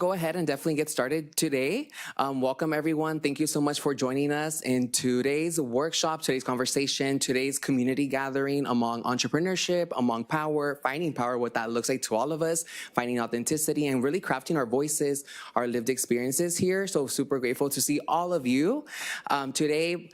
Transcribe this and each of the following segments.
Go ahead and definitely get started today. Welcome, everyone. Thank you so much for joining us in today's workshop, today's conversation, today's community gathering among entrepreneurship, among power, finding power, what that looks like to all of us, finding authenticity, and really crafting our voices, our lived experiences here. So super grateful to see all of you today.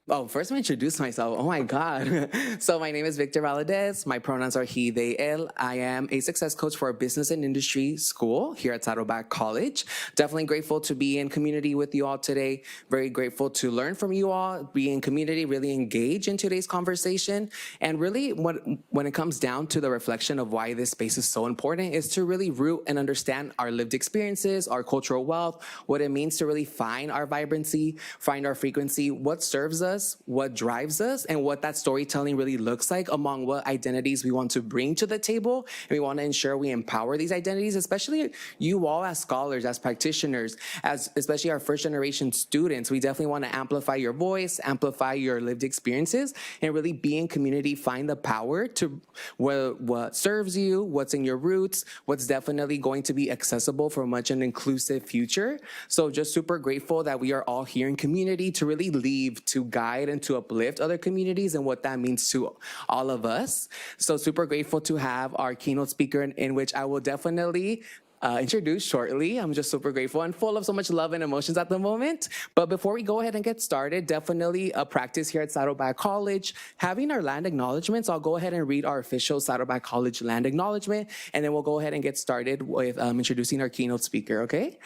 Oh, first, let me introduce myself. Oh my God. So my name is Victor Valadez. My pronouns are he, they, él. I am a success coach for a business and industry school here at Saddleback College. Definitely grateful to be in community with you all today. Very grateful to learn from you all, be in community, really engage in today's conversation. And really, when it comes down to the reflection of why this space is so important is to really root and understand our lived experiences, our cultural wealth, what it means to really find our vibrancy, find our frequency, what serves us, what drives us, and what that storytelling really looks like among what identities we want to bring to the table. And we want to ensure we empower these identities, especially you all as scholars, as practitioners, as especially our first generation students. We definitely want to amplify your voice, amplify your lived experiences, and really be in community, find the power to what serves you, what's in your roots, what's definitely going to be accessible for much an inclusive future. So just super grateful that we are all here in community to really leave, to guide, and to uplift other communities and what that means to all of us. So super grateful to have our keynote speaker in which I will definitely introduce shortly. I'm just super grateful and full of so much love and emotions at the moment. But before we go ahead and get started, definitely a practice here at Saddleback College, having our land acknowledgements. I'll go ahead and read our official Saddleback College land acknowledgement, and then we'll go ahead and get started with introducing our keynote speaker, okay?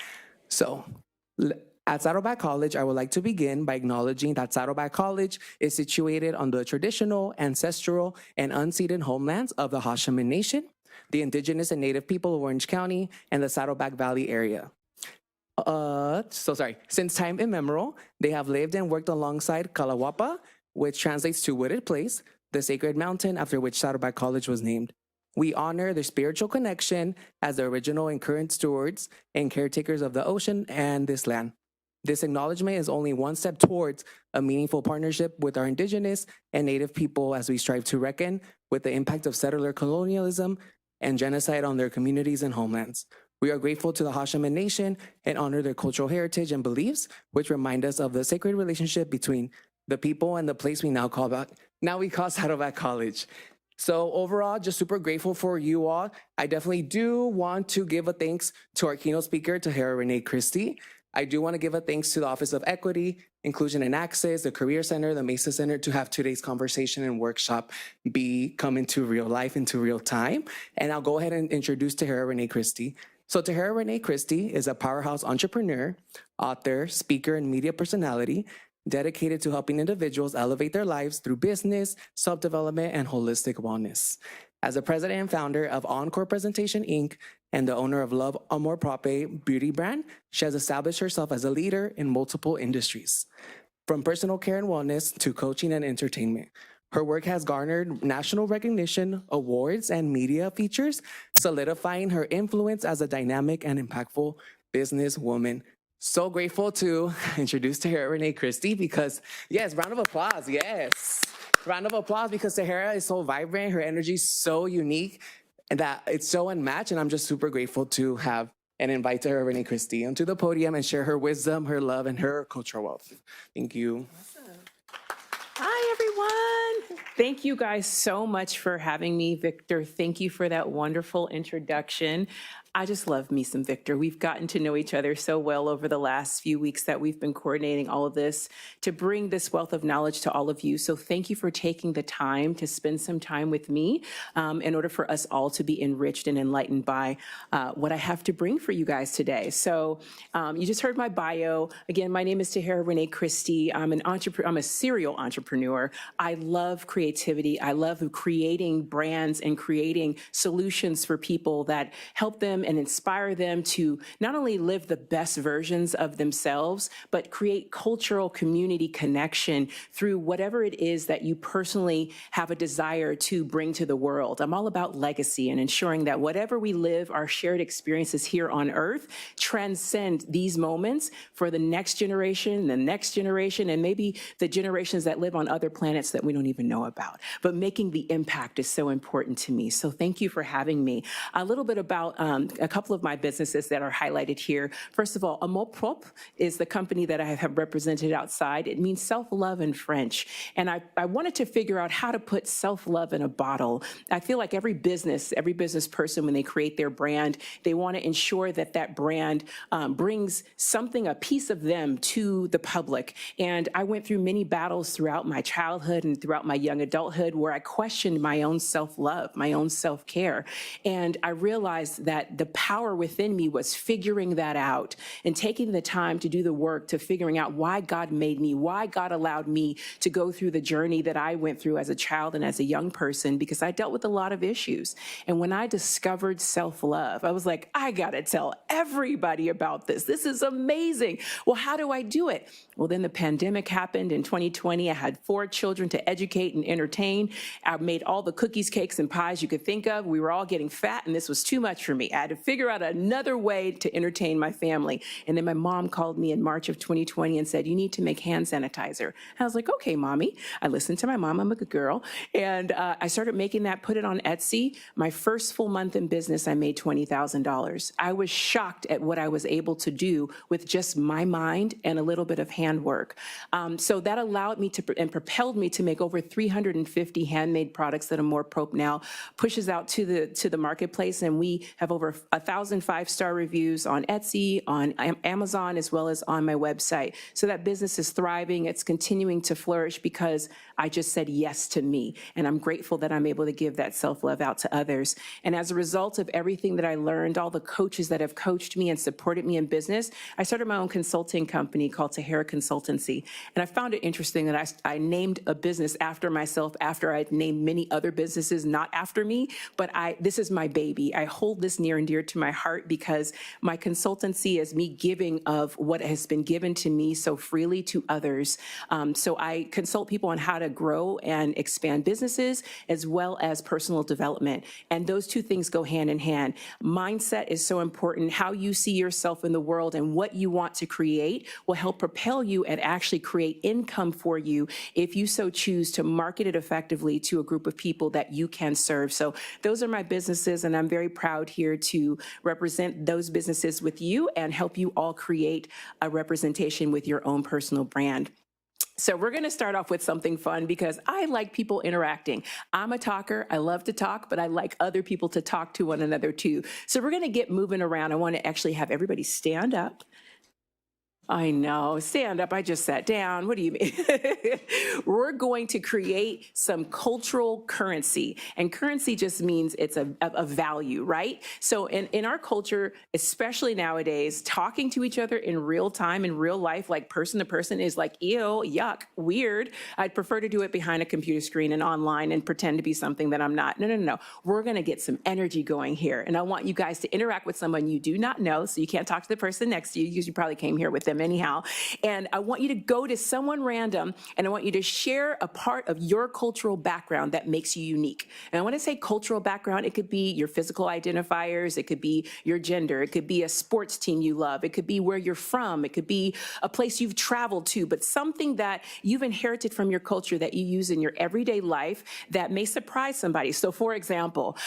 So, at Saddleback College, I would like to begin by acknowledging that Saddleback College is situated on the traditional, ancestral, and unceded homelands of the Hashemen Nation, the indigenous and native people of Orange County, and the Saddleback Valley area. Since time immemorial, they have lived and worked alongside Kalawapa, which translates to wooded place, the sacred mountain after which Saddleback College was named. We honor their spiritual connection as the original and current stewards and caretakers of the ocean and this land. This acknowledgement is only one step towards a meaningful partnership with our indigenous and native people as we strive to reckon with the impact of settler colonialism and genocide on their communities and homelands. We are grateful to the Hashemen Nation and honor their cultural heritage and beliefs, which remind us of the sacred relationship between the people and the place we now call Saddleback College. So overall, just super grateful for you all. I definitely do want to give a thanks to our keynote speaker, Tahera Rene Christy. I do want to give a thanks to the Office of Equity, Inclusion and Access, the Career Center, the Mesa Center to have today's conversation and workshop come into real life, into real time. And I'll go ahead and introduce Tahera Rene Christy. So Tahera Rene Christy is a powerhouse entrepreneur, author, speaker, and media personality dedicated to helping individuals elevate their lives through business, self-development, and holistic wellness. As the president and founder of Encore Presentation, Inc., and the owner of Love Amor Prope beauty brand, she has established herself as a leader in multiple industries, from personal care and wellness to coaching and entertainment. Her work has garnered national recognition, awards, and media features, solidifying her influence as a dynamic and impactful businesswoman. So grateful to introduce Tahera Rene Christy because, yes, round of applause, yes. Round of applause because Tahera is so vibrant, her energy is so unique, and that it's so unmatched, and I'm just super grateful to have and invite Tahera Rene Christy onto the podium and share her wisdom, her love, and her cultural wealth. Thank you. Awesome. Hi, everyone. Thank you guys so much for having me, Victor. Thank you for that wonderful introduction. I just love me some Victor. We've gotten to know each other so well over the last few weeks that we've been coordinating all of this to bring this wealth of knowledge to all of you. So thank you for taking the time to spend some time with me in order for us all to be enriched and enlightened by what I have to bring for you guys today. So you just heard my bio. Again, my name is Tahera Rene Christy. I'm a serial entrepreneur. I love creativity. I love creating brands and creating solutions for people that help them and inspire them to not only live the best versions of themselves, but create cultural community connection through whatever it is that you personally have a desire to bring to the world. I'm all about legacy and ensuring that whatever we live, our shared experiences here on Earth, transcend these moments for the next generation, and maybe the generations that live on other planets that we don't even know about. But making the impact is so important to me. So thank you for having me. A little bit about a couple of my businesses that are highlighted here. First of all, Amour Propre is the company that I have represented outside. It means self-love in French. And I wanted to figure out how to put self-love in a bottle. I feel like every business person, when they create their brand, they want to ensure that that brand brings something, a piece of them to the public. And I went through many battles throughout my childhood and throughout my young adulthood where I questioned my own self-love, my own self-care. And I realized that the power within me was figuring that out and taking the time to do the work to figuring out why God made me, why God allowed me to go through the journey that I went through as a child and as a young person, because I dealt with a lot of issues. And when I discovered self-love, I was like, I gotta tell everybody about this. This is amazing. Well, how do I do it? Well, then the pandemic happened in 2020. I had 4 children to educate and entertain. I made all the cookies, cakes, and pies you could think of. We were all getting fat, and this was too much for me. I had to figure out another way to entertain my family. And then my mom called me in March of 2020 and said, you need to make hand sanitizer. I was like, okay, mommy. I listened to my mom. I'm a good girl. And I started making that, put it on Etsy. My first full month in business, I made $20,000. I was shocked at what I was able to do with just my mind and a little bit of handwork. So that allowed me to and propelled me to make over 350 handmade products that Amour Propre now pushes out to the marketplace. And we have over 1,000 5-star reviews on Etsy, on Amazon, as well as on my website. So that business is thriving. It's continuing to flourish because I just said yes to me. And I'm grateful that I'm able to give that self-love out to others. And as a result of everything that I learned, all the coaches that have coached me and supported me in business, I started my own consulting company called Tahera Consultancy. And I found it interesting that I named a business after myself after I'd named many other businesses not after me, but this is my baby. I hold this near and dear to my heart because my consultancy is me giving of what has been given to me so freely to others. So I consult people on how to grow and expand businesses as well as personal development. And those two things go hand in hand. Mindset is so important. How you see yourself in the world and what you want to create will help propel you and actually create income for you if you so choose to market it effectively to a group of people that you can serve. So those are my businesses, and I'm very proud here to represent those businesses with you and help you all create a representation with your own personal brand. So we're going to start off with something fun because I like people interacting. I'm a talker. I love to talk, but I like other people to talk to one another too. So we're going to get moving around. I want to actually have everybody stand up. I know, stand up, I just sat down. What do you mean? We're going to create some cultural currency. And currency just means it's a value, right? So in our culture, especially nowadays, talking to each other in real time, in real life, like person to person is like, ew, yuck, weird. I'd prefer to do it behind a computer screen and online and pretend to be something that I'm not. No. We're gonna get some energy going here. And I want you guys to interact with someone you do not know, so you can't talk to the person next to you because you probably came here with them anyhow. And I want you to go to someone random and I want you to share a part of your cultural background that makes you unique. And when I say cultural background, it could be your physical identifiers, it could be your gender, it could be a sports team you love, it could be where you're from, it could be a place you've traveled to, but something that you've inherited from your culture that you use in your everyday life that may surprise somebody. So for example,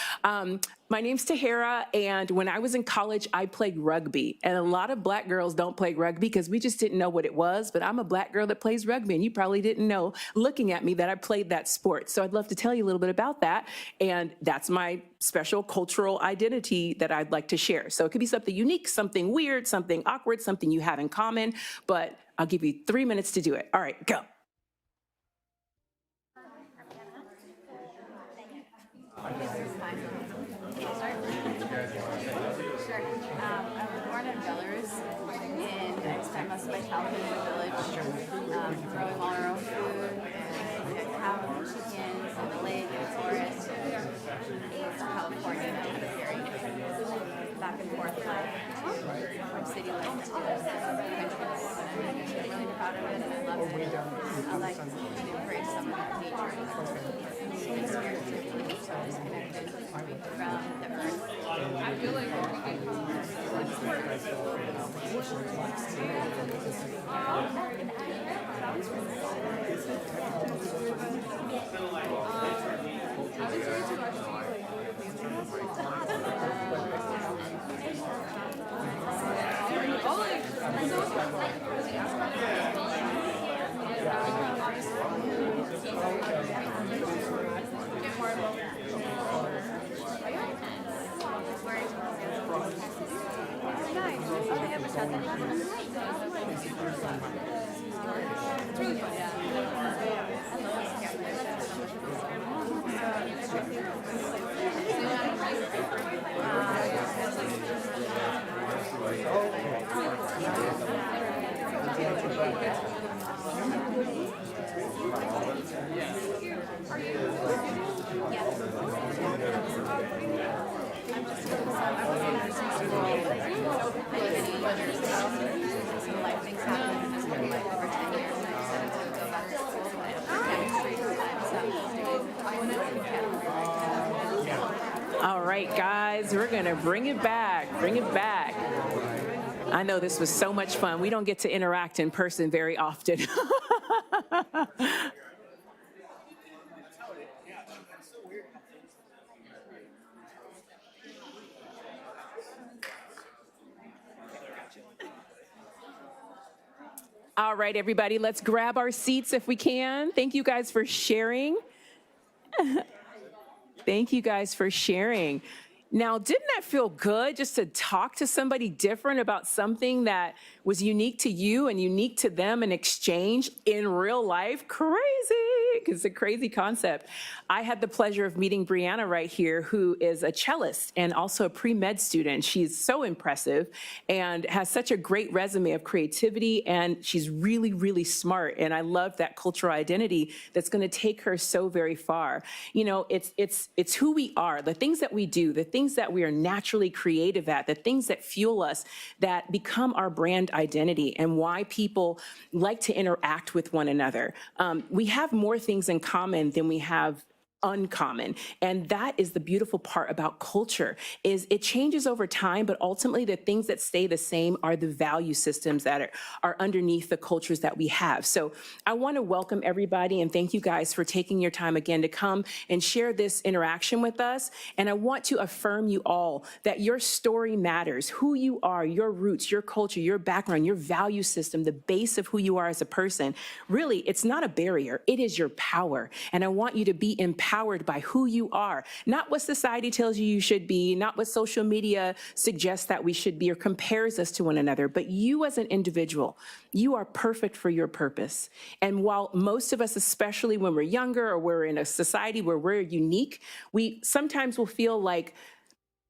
my name's Tahera, and when I was in college, I played rugby. And a lot of black girls don't play rugby because we just didn't know what it was, but I'm a black girl that plays rugby, and you probably didn't know, looking at me, that I played that sport. So I'd love to tell you a little bit about that, and that's my special cultural identity that I'd like to share. So it could be something unique, something weird, something awkward, something you have in common, but I'll give you 3 minutes to do it. All right, go. I was born in Belarus, and I spent most of my childhood in the village, growing all our own food, and cows and chickens, and the lake and the forest. And to California, and I had a very back and forth life from city life to countries. I'm really proud of it, and I love it. I like to embrace some of that nature and spiritually disconnected from the earth. I feel like All right, guys, we're going to bring it back. Bring it back. I know this was so much fun. We don't get to interact in person very often. All right, everybody, let's grab our seats if we can. Thank you guys for sharing. Thank you guys for sharing. Now, didn't that feel good just to talk to somebody different about something that was unique to you and unique to them in exchange in real life? Crazy. It's a crazy concept. I had the pleasure of meeting Brianna right here, who is a cellist and also a pre-med student. She's so impressive and has such a great resume of creativity, and she's really, really smart. And I love that cultural identity that's going to take her so very far. You know, it's who we are, the things that we do, the things that we are naturally creative at, the things that fuel us, that become our brand identity, and why people like to interact with one another. We have more things in common than we have uncommon. And that is the beautiful part about culture, is it changes over time, but ultimately the things that stay the same are the value systems that are underneath the cultures that we have. So I want to welcome everybody and thank you guys for taking your time again to come and share this interaction with us. And I want to affirm you all that your story matters, who you are, your roots, your culture, your background, your value system, the base of who you are as a person. Really, it's not a barrier. It is your power. And I want you to be empowered by who you are, not what society tells you should be, not what social media suggests that we should be or compares us to one another, but you as an individual, you are perfect for your purpose. And while most of us, especially when we're younger or we're in a society where we're unique, we sometimes will feel like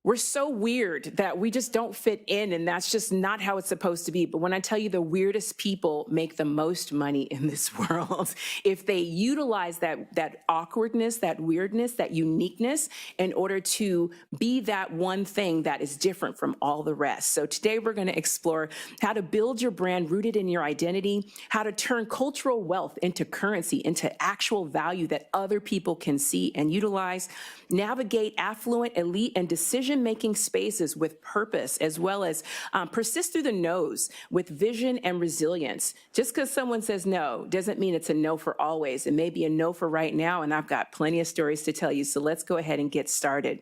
we're so weird that we just don't fit in, and that's just not how it's supposed to be. But when I tell you, the weirdest people make the most money in this world, if they utilize that awkwardness, that weirdness, that uniqueness in order to be that one thing that is different from all the rest. So today we're going to explore how to build your brand rooted in your identity, how to turn cultural wealth into currency, into actual value that other people can see and utilize, navigate affluent, elite, and decision-making spaces with purpose, as well as persist through the no's with vision and resilience. Just because someone says no doesn't mean it's a no for always. It may be a no for right now, and I've got plenty of stories to tell you, so let's go ahead and get started.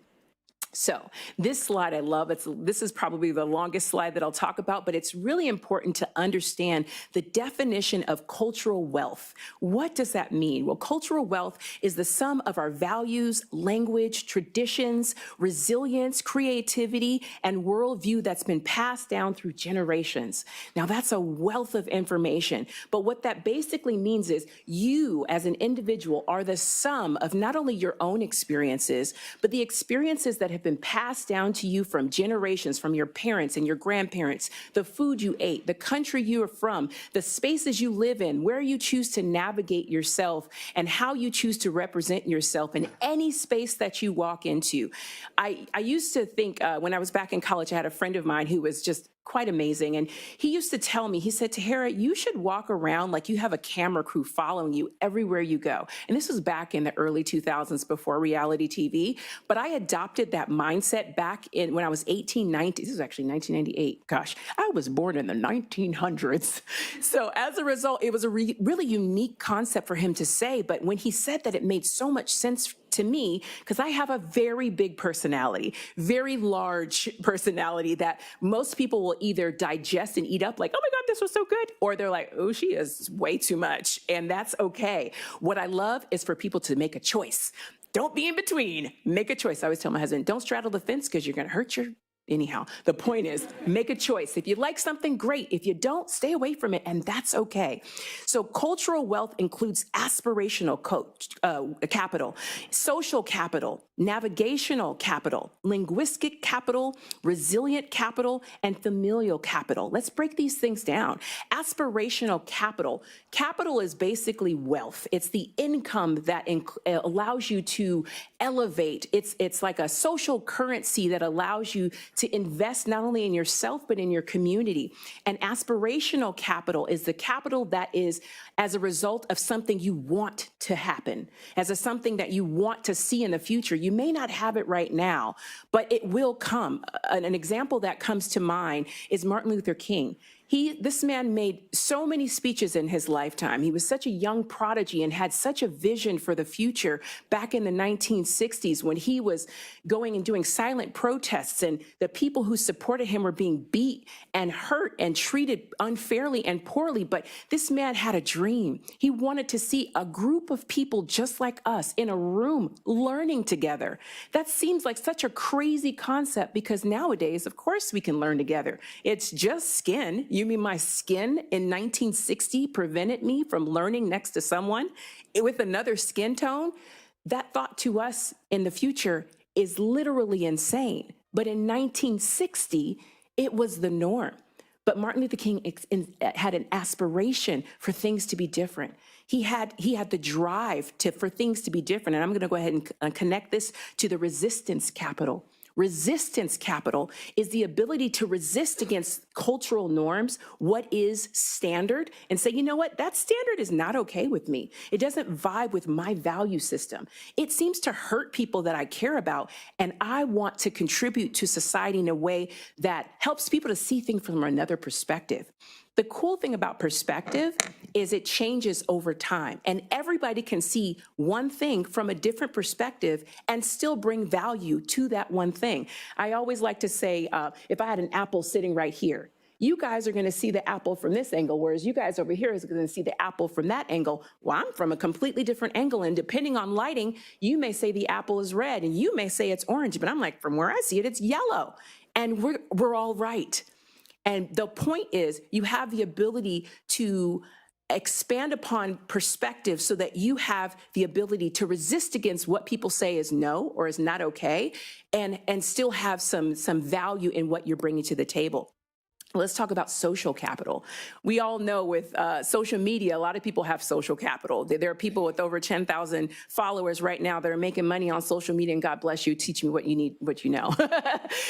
So this slide I love. This is probably the longest slide that I'll talk about, but it's really important to understand the definition of cultural wealth. What does that mean? Well, cultural wealth is the sum of our values, language, traditions, resilience, creativity, and worldview that's been passed down through generations. Now, that's a wealth of information, but what that basically means is you as an individual are the sum of not only your own experiences, but the experiences that have been passed down to you from generations, from your parents and your grandparents, the food you ate, the country you are from, the spaces you live in, where you choose to navigate yourself, and how you choose to represent yourself in any space that you walk into. I used to think when I was back in college, I had a friend of mine who was just quite amazing. And he used to tell me, he said, Tahera, you should walk around like you have a camera crew following you everywhere you go. And this was back in the early 2000s before reality TV. But I adopted that mindset back in when I was 18, 19. This was actually 1998. Gosh, I was born in the 1900s. So as a result, it was a really unique concept for him to say. But when he said that, it made so much sense to me, because I have a very big personality, very large personality that most people will either digest and eat up like, oh my God, this was so good, or they're like, oh, she is way too much. And that's okay. What I love is for people to make a choice. Don't be in between. Make a choice. I always tell my husband, don't straddle the fence because you're going to hurt your anyhow. The point is, make a choice. If you like something, great. If you don't, stay away from it, and that's okay. So cultural wealth includes aspirational capital, social capital, navigational capital, linguistic capital, resilient capital, and familial capital. Let's break these things down. Aspirational capital. Capital is basically wealth. It's the income that allows you to elevate. It's like a social currency that allows you to invest not only in yourself, but in your community. And aspirational capital is the capital that is as a result of something you want to happen, as something that you want to see in the future. You may not have it right now, but it will come. An example that comes to mind is Martin Luther King. This man made so many speeches in his lifetime. He was such a young prodigy and had such a vision for the future back in the 1960s when he was going and doing silent protests, and the people who supported him were being beat and hurt and treated unfairly and poorly. But this man had a dream. He wanted to see a group of people just like us in a room learning together. That seems like such a crazy concept because nowadays, of course, we can learn together. It's just skin. You mean my skin in 1960 prevented me from learning next to someone with another skin tone? That thought to us in the future is literally insane. But in 1960, it was the norm. But Martin Luther King had an aspiration for things to be different. He had the drive for things to be different. And I'm going to go ahead and connect this to the resistance capital. Resistance capital is the ability to resist against cultural norms, what is standard, and say, you know what, that standard is not okay with me. It doesn't vibe with my value system. It seems to hurt people that I care about, and I want to contribute to society in a way that helps people to see things from another perspective. The cool thing about perspective is it changes over time, and everybody can see one thing from a different perspective and still bring value to that one thing. I always like to say, if I had an apple sitting right here, you guys are going to see the apple from this angle, whereas you guys over here is going to see the apple from that angle. Well, I'm from a completely different angle, and depending on lighting, you may say the apple is red, and you may say it's orange, but I'm like, from where I see it, it's yellow, and we're all right. And the point is, you have the ability to expand upon perspective so that you have the ability to resist against what people say is no or is not okay, and still have some value in what you're bringing to the table. Let's talk about social capital. We all know with social media, a lot of people have social capital. There are people with over 10,000 followers right now that are making money on social media, and God bless you, teach me what you need, what you know.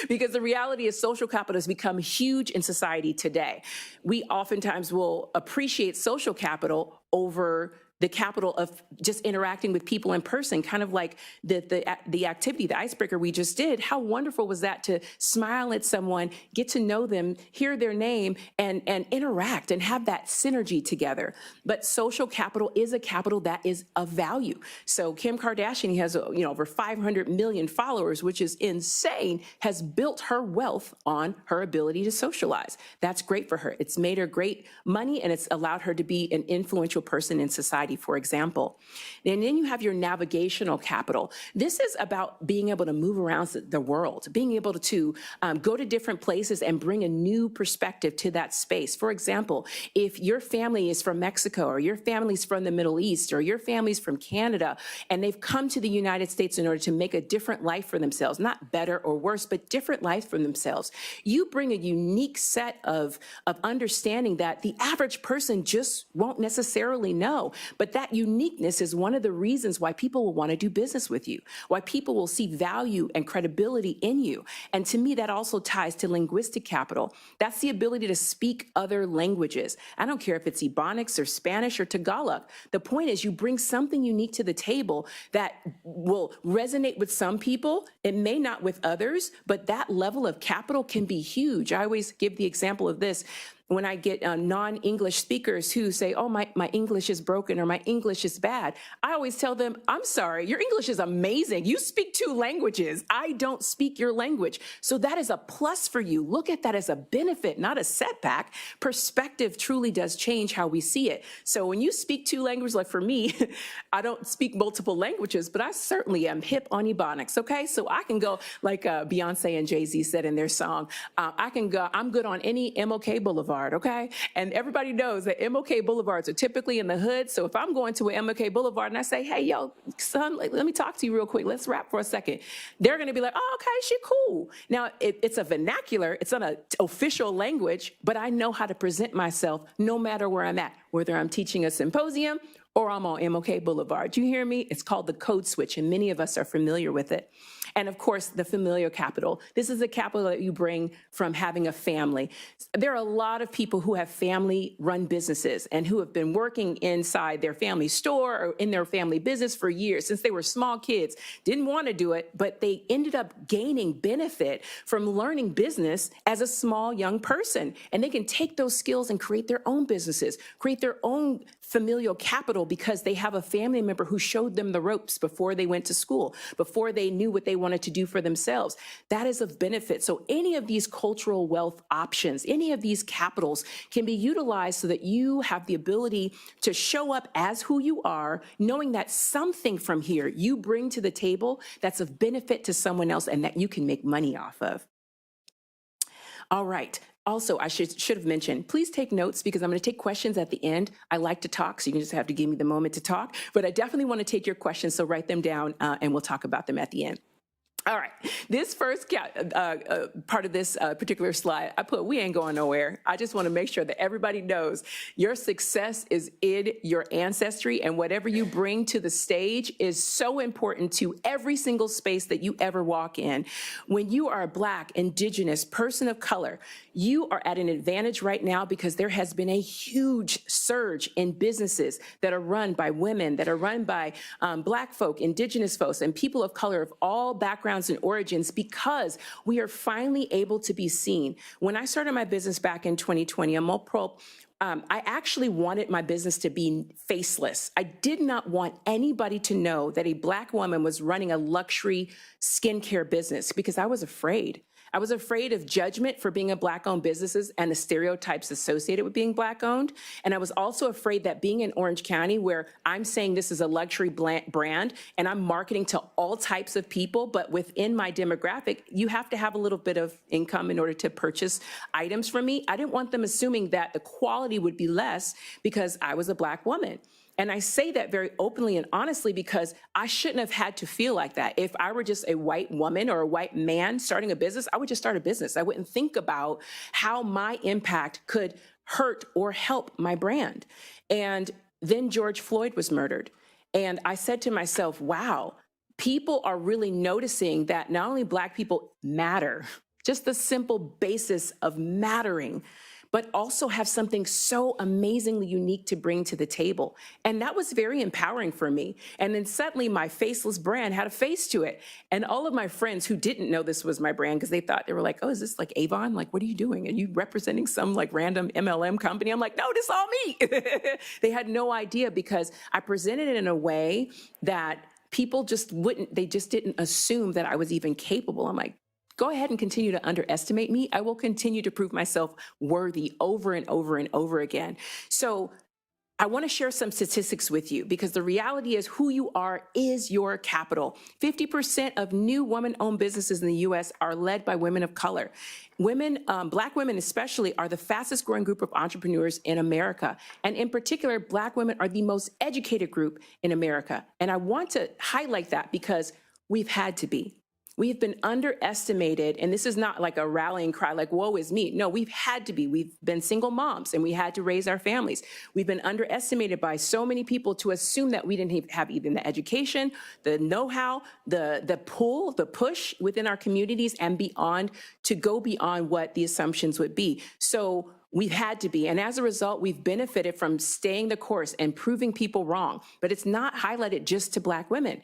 Because the reality is social capital has become huge in society today. We oftentimes will appreciate social capital over the capital of just interacting with people in person, kind of like the activity, the icebreaker we just did. How wonderful was that to smile at someone, get to know them, hear their name, and interact and have that synergy together. But social capital is a capital that is of value. So Kim Kardashian has over 500 million followers, which is insane, has built her wealth on her ability to socialize. That's great for her. It's made her great money, and it's allowed her to be an influential person in society, for example. And then you have your navigational capital. This is about being able to move around the world, being able to go to different places and bring a new perspective to that space. For example, if your family is from Mexico, or your family's from the Middle East, or your family's from Canada, and they've come to the United States in order to make a different life for themselves, not better or worse, but different life for themselves, you bring a unique set of understanding that the average person just won't necessarily know. But that uniqueness is one of the reasons why people will want to do business with you, why people will see value and credibility in you. And to me, that also ties to linguistic capital. That's the ability to speak other languages. I don't care if it's Ebonics or Spanish or Tagalog. The point is, you bring something unique to the table that will resonate with some people. It may not with others, but that level of capital can be huge. I always give the example of this. when I get non-English speakers who say, oh, my English is broken or my English is bad, I always tell them, I'm sorry, your English is amazing. You speak 2 languages. I don't speak your language. So that is a plus for you. Look at that as a benefit, not a setback. Perspective truly does change how we see it. So when you speak 2 languages, like for me, I don't speak multiple languages, but I certainly am hip on Ebonics, okay? So I can go, like Beyonce and Jay-Z said in their song, I can go, I'm good on any MLK Boulevard, okay? And everybody knows that MLK Boulevards are typically in the hood. So if I'm going to an MLK Boulevard and I say, hey, yo, son, let me talk to you real quick. Let's rap for a second. They're going to be like, oh, okay, she cool. Now, it's a vernacular. It's not an official language, but I know how to present myself no matter where I'm at, whether I'm teaching a symposium or I'm on MLK Boulevard. Do you hear me? It's called the code switch, and many of us are familiar with it. And of course, the familial capital. This is the capital that you bring from having a family. There are a lot of people who have family-run businesses and who have been working inside their family store or in their family business for years, since they were small kids, didn't want to do it, but they ended up gaining benefit from learning business as a small young person. And they can take those skills and create their own businesses, create their own familial capital because they have a family member who showed them the ropes before they went to school, before they knew what they wanted to do for themselves. That is of benefit. So any of these cultural wealth options, any of these capitals can be utilized so that you have the ability to show up as who you are, knowing that something from here you bring to the table that's of benefit to someone else and that you can make money off of. All right. Also, I should have mentioned, please take notes because I'm going to take questions at the end. I like to talk, so you can just have to give me the moment to talk. But I definitely want to take your questions, so write them down and we'll talk about them at the end. All right, this first part of this particular slide, I put, we ain't going nowhere. I just want to make sure that everybody knows your success is in your ancestry, and whatever you bring to the stage is so important to every single space that you ever walk in. When you are a Black, Indigenous, person of color, you are at an advantage right now because there has been a huge surge in businesses that are run by women, that are run by Black folk, Indigenous folks, and people of color of all backgrounds and origins, because we are finally able to be seen. When I started my business back in 2020, I actually wanted my business to be faceless. I did not want anybody to know that a Black woman was running a luxury skincare business because I was afraid. I was afraid of judgment for being a Black-owned businesses and the stereotypes associated with being Black-owned. And I was also afraid that being in Orange County, where I'm saying this is a luxury brand and I'm marketing to all types of people, but within my demographic, you have to have a little bit of income in order to purchase items from me. I didn't want them assuming that the quality would be less because I was a Black woman. And I say that very openly and honestly because I shouldn't have had to feel like that. If I were just a white woman or a white man starting a business, I would just start a business. I wouldn't think about how my impact could hurt or help my brand. And then George Floyd was murdered. And I said to myself, wow, people are really noticing that not only Black people matter, just the simple basis of mattering, but also have something so amazingly unique to bring to the table. And that was very empowering for me. And then suddenly my faceless brand had a face to it. And all of my friends who didn't know this was my brand, because they thought, they were like, oh, is this like Avon? Like, what are you doing? Are you representing some like random MLM company? I'm like, no, this is all me. They had no idea because I presented it in a way that people just didn't assume that I was even capable. I'm like, go ahead and continue to underestimate me. I will continue to prove myself worthy over and over and over again. So I want to share some statistics with you because the reality is who you are is your capital. 50% of new woman-owned businesses in the U.S. are led by women of color. Women, Black women especially, are the fastest growing group of entrepreneurs in America. And in particular, Black women are the most educated group in America. And I want to highlight that because we've had to be. We've been underestimated, and this is not like a rallying cry like, woe is me. No, we've had to be. We've been single moms, and we had to raise our families. We've been underestimated by so many people to assume that we didn't have even the education, the know-how, the pull, the push within our communities and beyond to go beyond what the assumptions would be. So we've had to be. And as a result, we've benefited from staying the course and proving people wrong. But it's not highlighted just to Black women.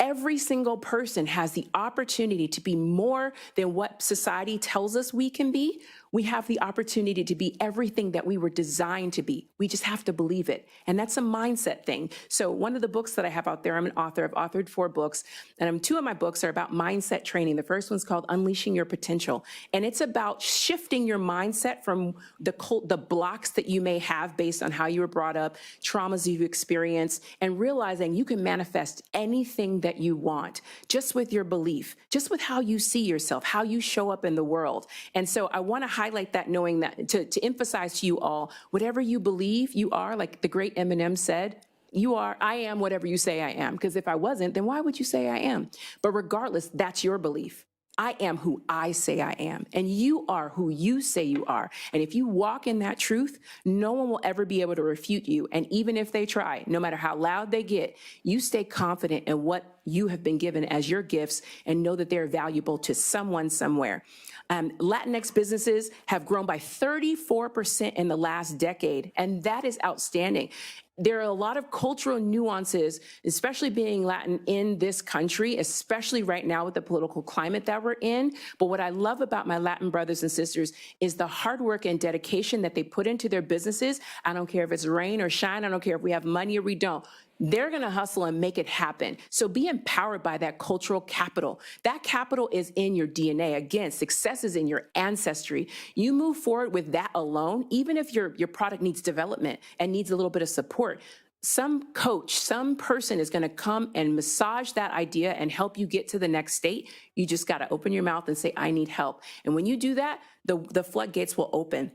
Every single person has the opportunity to be more than what society tells us we can be. We have the opportunity to be everything that we were designed to be. We just have to believe it. And that's a mindset thing. So one of the books that I have out there, I'm an author. I've authored 4 books, and 2 of my books are about mindset training. The first one's called Unleashing Your Potential. And it's about shifting your mindset from the blocks that you may have based on how you were brought up, traumas you've experienced, and realizing you can manifest anything that you want just with your belief, just with how you see yourself, how you show up in the world. And so I want to highlight that, knowing that to emphasize to you all, whatever you believe you are, like the great Eminem said, I am whatever you say I am. Because if I wasn't, then why would you say I am? But regardless, that's your belief. I am who I say I am, and you are who you say you are. And if you walk in that truth, no one will ever be able to refute you. And even if they try, no matter how loud they get, you stay confident in what you have been given as your gifts and know that they're valuable to someone somewhere. Latinx businesses have grown by 34% in the last decade, and that is outstanding. There are a lot of cultural nuances, especially being Latin in this country, especially right now with the political climate that we're in. But what I love about my Latin brothers and sisters is the hard work and dedication that they put into their businesses. I don't care if it's rain or shine. I don't care if we have money or we don't. They're going to hustle and make it happen. So be empowered by that cultural capital. That capital is in your DNA. Again, success is in your ancestry. You move forward with that alone, even if your product needs development and needs a little bit of support. Some coach, some person is going to come and massage that idea and help you get to the next state. You just got to open your mouth and say, I need help. And when you do that, the floodgates will open.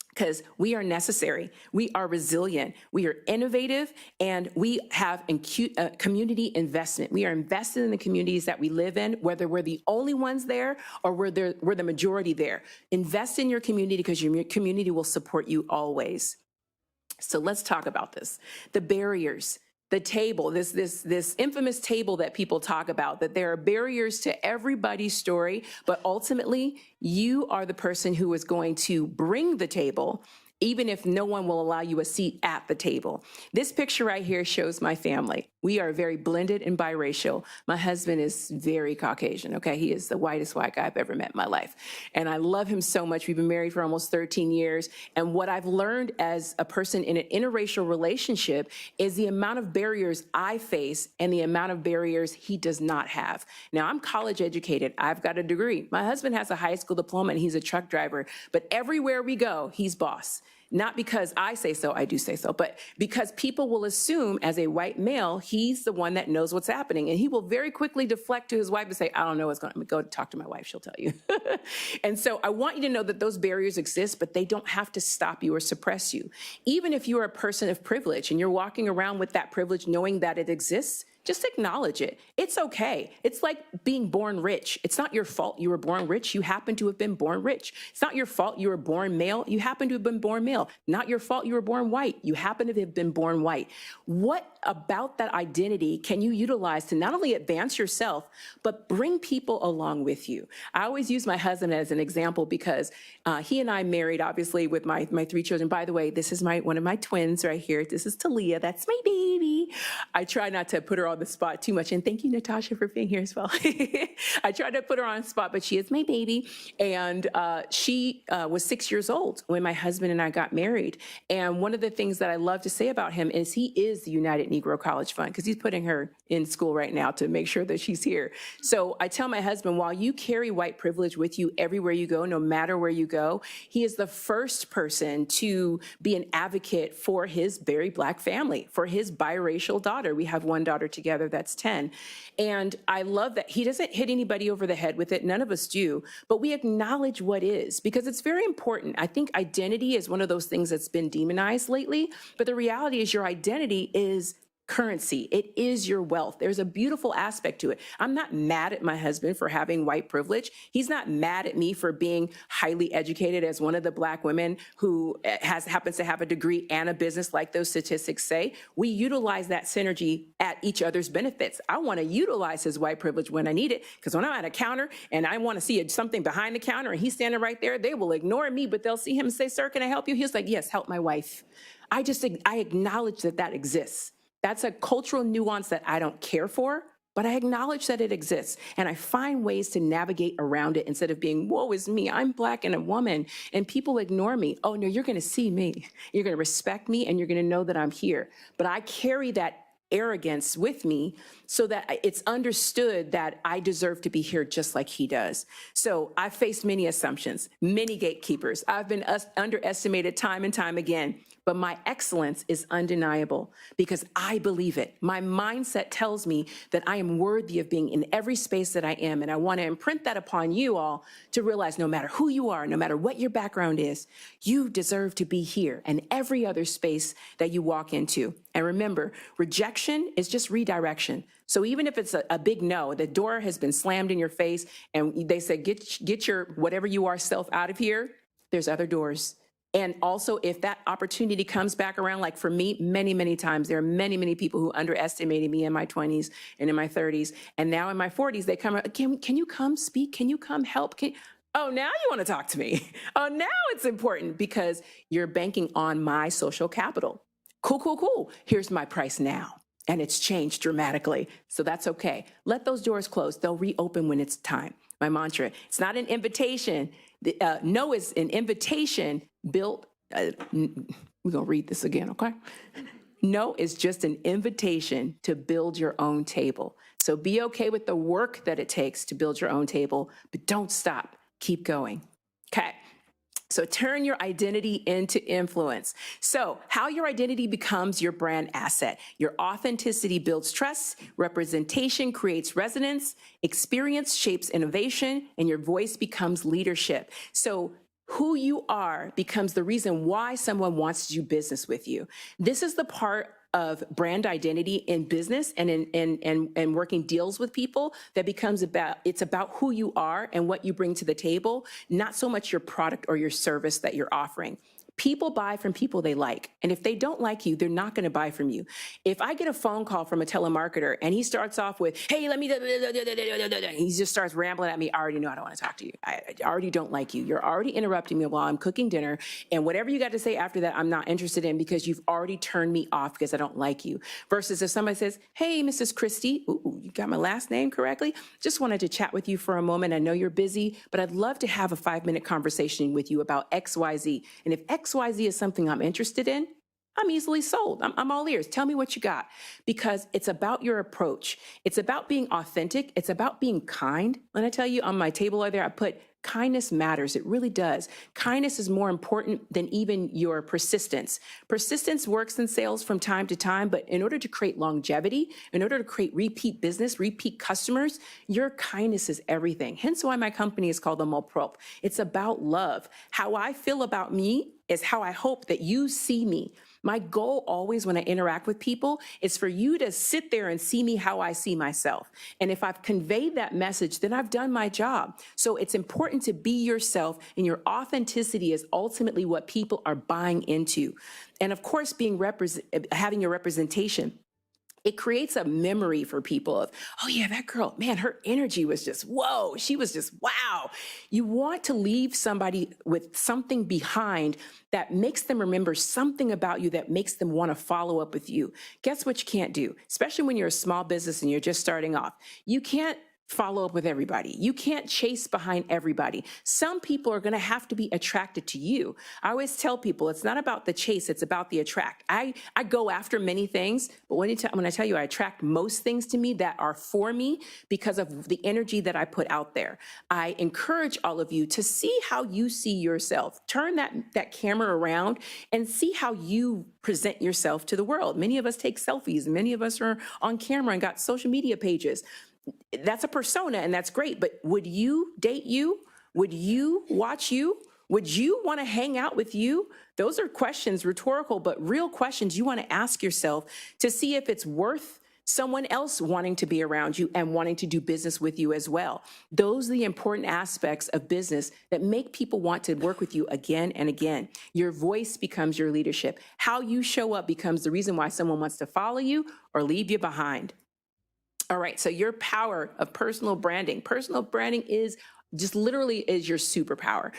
Because we are necessary, we are resilient, we are innovative, and we have community investment. We are invested in the communities that we live in, whether we're the only ones there or we're the majority there. Invest in your community because your community will support you always. So let's talk about this. The barriers. The table, this infamous table that people talk about, that there are barriers to everybody's story, but ultimately you are the person who is going to bring the table, even if no one will allow you a seat at the table. This picture right here shows my family. We are very blended and biracial. My husband is very Caucasian, okay? He is the whitest white guy I've ever met in my life. And I love him so much. We've been married for almost 13 years. And what I've learned as a person in an interracial relationship is the amount of barriers I face and the amount of barriers he does not have. Now, I'm college educated. I've got a degree. My husband has a high school diploma and he's a truck driver. But everywhere we go, he's boss. Not because I say so, I do say so, but because people will assume as a white male, he's the one that knows what's happening. And he will very quickly deflect to his wife and say, I don't know what's going on. Go talk to my wife, she'll tell you. And so I want you to know that those barriers exist, but they don't have to stop you or suppress you. Even if you're a person of privilege and you're walking around with that privilege knowing that it exists, just acknowledge it. It's okay. It's like being born rich. It's not your fault you were born rich. You happen to have been born rich. It's not your fault you were born male. You happen to have been born male. Not your fault you were born white. You happen to have been born white. What about that identity can you utilize to not only advance yourself, but bring people along with you? I always use my husband as an example because he and I married, obviously, with my 3 children. By the way, this is one of my twins right here. This is Talia. That's my baby. I try not to put her on the spot too much. And thank you, Natasha, for being here as well. I tried to put her on the spot, but she is my baby. And she was 6 years old when my husband and I got married. And one of the things that I love to say about him is he is the United Negro College Fund, because he's putting her in school right now to make sure that she's here. So I tell my husband, while you carry white privilege with you everywhere you go, no matter where you go, he is the first person to be an advocate for his very Black family, for his biracial daughter. We have one daughter together that's 10. And I love that he doesn't hit anybody over the head with it. None of us do, but we acknowledge what is, because it's very important. I think identity is one of those things that's been demonized lately, but the reality is your identity is currency. It is your wealth. There's a beautiful aspect to it. I'm not mad at my husband for having white privilege. He's not mad at me for being highly educated as one of the Black women who happens to have a degree and a business, like those statistics say. We utilize that synergy at each other's benefits. I want to utilize his white privilege when I need it, because when I'm at a counter and I want to see something behind the counter and he's standing right there, they will ignore me, but they'll see him and say, sir, can I help you? He's like, yes, help my wife. I acknowledge that exists. That's a cultural nuance that I don't care for, but I acknowledge that it exists and I find ways to navigate around it instead of being, woe is me, I'm Black and a woman and people ignore me. Oh no, you're going to see me. You're going to respect me and you're going to know that I'm here. But I carry that arrogance with me so that it's understood that I deserve to be here just like he does. So I've faced many assumptions, many gatekeepers. I've been underestimated time and time again. But my excellence is undeniable because I believe it. My mindset tells me that I am worthy of being in every space that I am. And I want to imprint that upon you all to realize no matter who you are, no matter what your background is, you deserve to be here and every other space that you walk into. And remember, rejection is just redirection. So even if it's a big no, the door has been slammed in your face and they say, get your whatever you are self out of here, there's other doors. And also, if that opportunity comes back around, like for me, many, many times, there are many, many people who underestimated me in my 20s and in my 30s. And now in my 40s, they come, can you come speak? Can you come help? Oh, now you want to talk to me. Oh, now it's important because you're banking on my social capital. Cool. Here's my price now. And it's changed dramatically. So that's okay. Let those doors close. They'll reopen when it's time. My mantra, it's not an invitation. No is an invitation built. We're going to read this again, okay? No is just an invitation to build your own table. So be okay with the work that it takes to build your own table, but don't stop. Keep going. Okay. So turn your identity into influence. So how your identity becomes your brand asset. Your authenticity builds trust, representation creates resonance, experience shapes innovation, and your voice becomes leadership. So who you are becomes the reason why someone wants to do business with you. This is the part of brand identity in business and in working deals with people that becomes it's about who you are and what you bring to the table, not so much your product or your service that you're offering. People buy from people they like. And if they don't like you, they're not going to buy from you. If I get a phone call from a telemarketer and he starts off with, hey, let me, he just starts rambling at me, I already know I don't want to talk to you. I already don't like you. You're already interrupting me while I'm cooking dinner. And whatever you got to say after that, I'm not interested in because you've already turned me off because I don't like you. Versus if somebody says, hey, Mrs. Christy, ooh, you got my last name correctly? Just wanted to chat with you for a moment. I know you're busy, but I'd love to have a 5-minute conversation with you about XYZ. And if XYZ is something I'm interested in, I'm easily sold. I'm all ears. Tell me what you got. Because it's about your approach. It's about being authentic. It's about being kind. When I tell you on my table over there, I put kindness matters. It really does. Kindness is more important than even your persistence. Persistence works in sales from time to time, but in order to create longevity, in order to create repeat business, repeat customers, your kindness is everything. Hence why my company is called the Molprop. It's about love. How I feel about me is how I hope that you see me. My goal always when I interact with people is for you to sit there and see me how I see myself. And if I've conveyed that message, then I've done my job. So it's important to be yourself, and your authenticity is ultimately what people are buying into. And of course, having your representation. It creates a memory for people of, oh yeah, that girl, man, her energy was just, whoa, she was just, wow. You want to leave somebody with something behind that makes them remember something about you that makes them want to follow up with you. Guess what you can't do, especially when you're a small business and you're just starting off. You can't follow up with everybody. You can't chase behind everybody. Some people are going to have to be attracted to you. I always tell people it's not about the chase, it's about the attract. I go after many things, but when I tell you I attract most things to me that are for me because of the energy that I put out there. I encourage all of you to see how you see yourself. Turn that camera around and see how you present yourself to the world. Many of us take selfies. Many of us are on camera and got social media pages. That's a persona and that's great, but would you date you? Would you watch you? Would you want to hang out with you? Those are questions, rhetorical, but real questions you want to ask yourself to see if it's worth someone else wanting to be around you and wanting to do business with you as well. Those are the important aspects of business that make people want to work with you again and again. Your voice becomes your leadership. How you show up becomes the reason why someone wants to follow you or leave you behind. All right, so your power of personal branding. Personal branding is just literally is your superpower.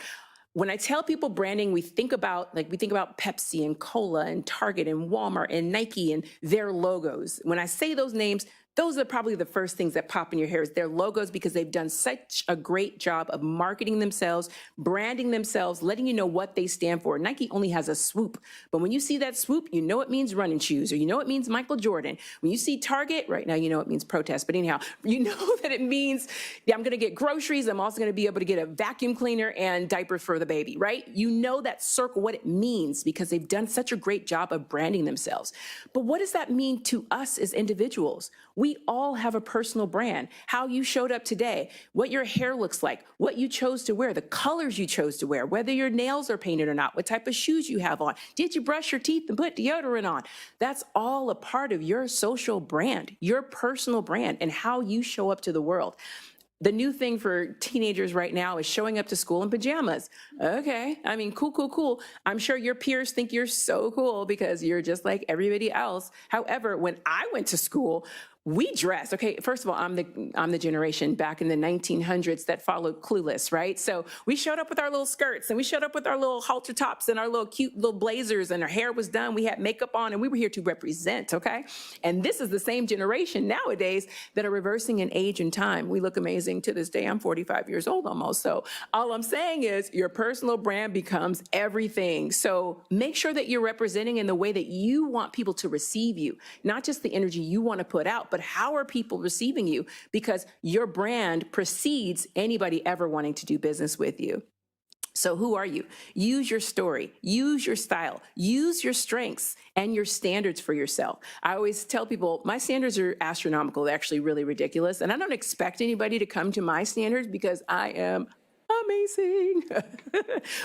When I tell people branding, we think about Pepsi and Cola and Target and Walmart and Nike and their logos. When I say those names, Those are probably the first things that pop in your hair is their logos, because they've done such a great job of marketing themselves, branding themselves, letting you know what they stand for. Nike only has a swoop, but when you see that swoop, you know it means running shoes, or you know it means Michael Jordan. When you see Target, right now you know it means protest, but anyhow, you know that it means, yeah, I'm going to get groceries, I'm also going to be able to get a vacuum cleaner and diapers for the baby, right? You know that circle, what it means, because they've done such a great job of branding themselves. But what does that mean to us as individuals? We all have a personal brand. How you showed up today, what your hair looks like, what you chose to wear, the colors you chose to wear, whether your nails are painted or not, what type of shoes you have on, did you brush your teeth and put deodorant on? That's all a part of your social brand, your personal brand, and how you show up to the world. The new thing for teenagers right now is showing up to school in pajamas. Okay, I mean, cool. I'm sure your peers think you're so cool because you're just like everybody else. However, when I went to school, we dressed. Okay, first of all, I'm the generation back in the 1900s that followed Clueless, right? So we showed up with our little skirts, and we showed up with our little halter tops and our little cute little blazers, and our hair was done. We had makeup on, and we were here to represent, okay? And this is the same generation nowadays that are reversing in age and time. We look amazing to this day. I'm 45 years old almost. So all I'm saying is your personal brand becomes everything. So make sure that you're representing in the way that you want people to receive you, not just the energy you want to put out, but how are people receiving you? Because your brand precedes anybody ever wanting to do business with you. So who are you? Use your story, use your style, use your strengths and your standards for yourself. I always tell people my standards are astronomical. They're actually really ridiculous. And I don't expect anybody to come to my standards because I am amazing.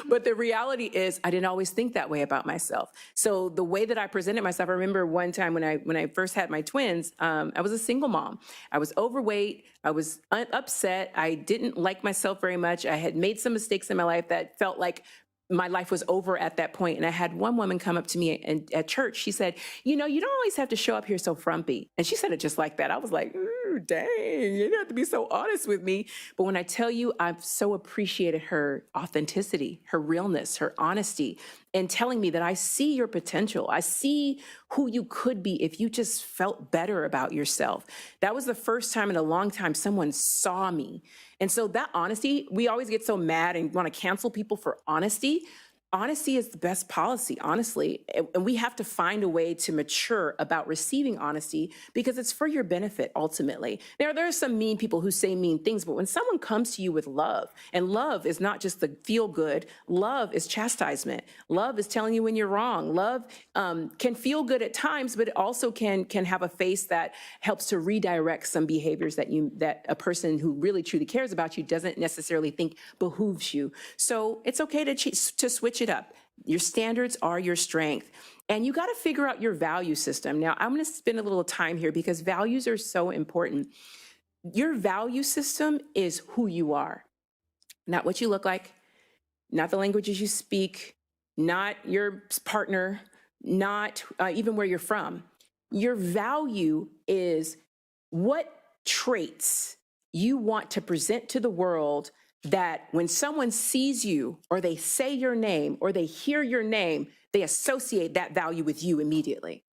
But the reality is I didn't always think that way about myself. So the way that I presented myself, I remember one time when I first had my twins, I was a single mom. I was overweight. I was upset. I didn't like myself very much. I had made some mistakes in my life that felt like my life was over at that point. And I had one woman come up to me at church. She said, you know, you don't always have to show up here so frumpy. And she said it just like that. I was like, ooh, dang, you didn't have to be so honest with me. But when I tell you, I've so appreciated her authenticity, her realness, her honesty, and telling me that I see your potential. I see who you could be if you just felt better about yourself. That was the first time in a long time someone saw me. And so that honesty, we always get so mad and want to cancel people for honesty. Honesty is the best policy, honestly. And we have to find a way to mature about receiving honesty because it's for your benefit, ultimately. There are some mean people who say mean things, but when someone comes to you with love, and love is not just the feel good, love is chastisement. Love is telling you when you're wrong. Love can feel good at times, but it also can have a face that helps to redirect some behaviors that a person who really truly cares about you doesn't necessarily think behooves you. So it's okay to switch it up. Your standards are your strength. And you got to figure out your value system. Now, I'm going to spend a little time here because values are so important. Your value system is who you are, not what you look like, not the languages you speak, not your partner, not even where you're from. Your value is what traits you want to present to the world that when someone sees you or they say your name or they hear your name, they associate that value with you immediately.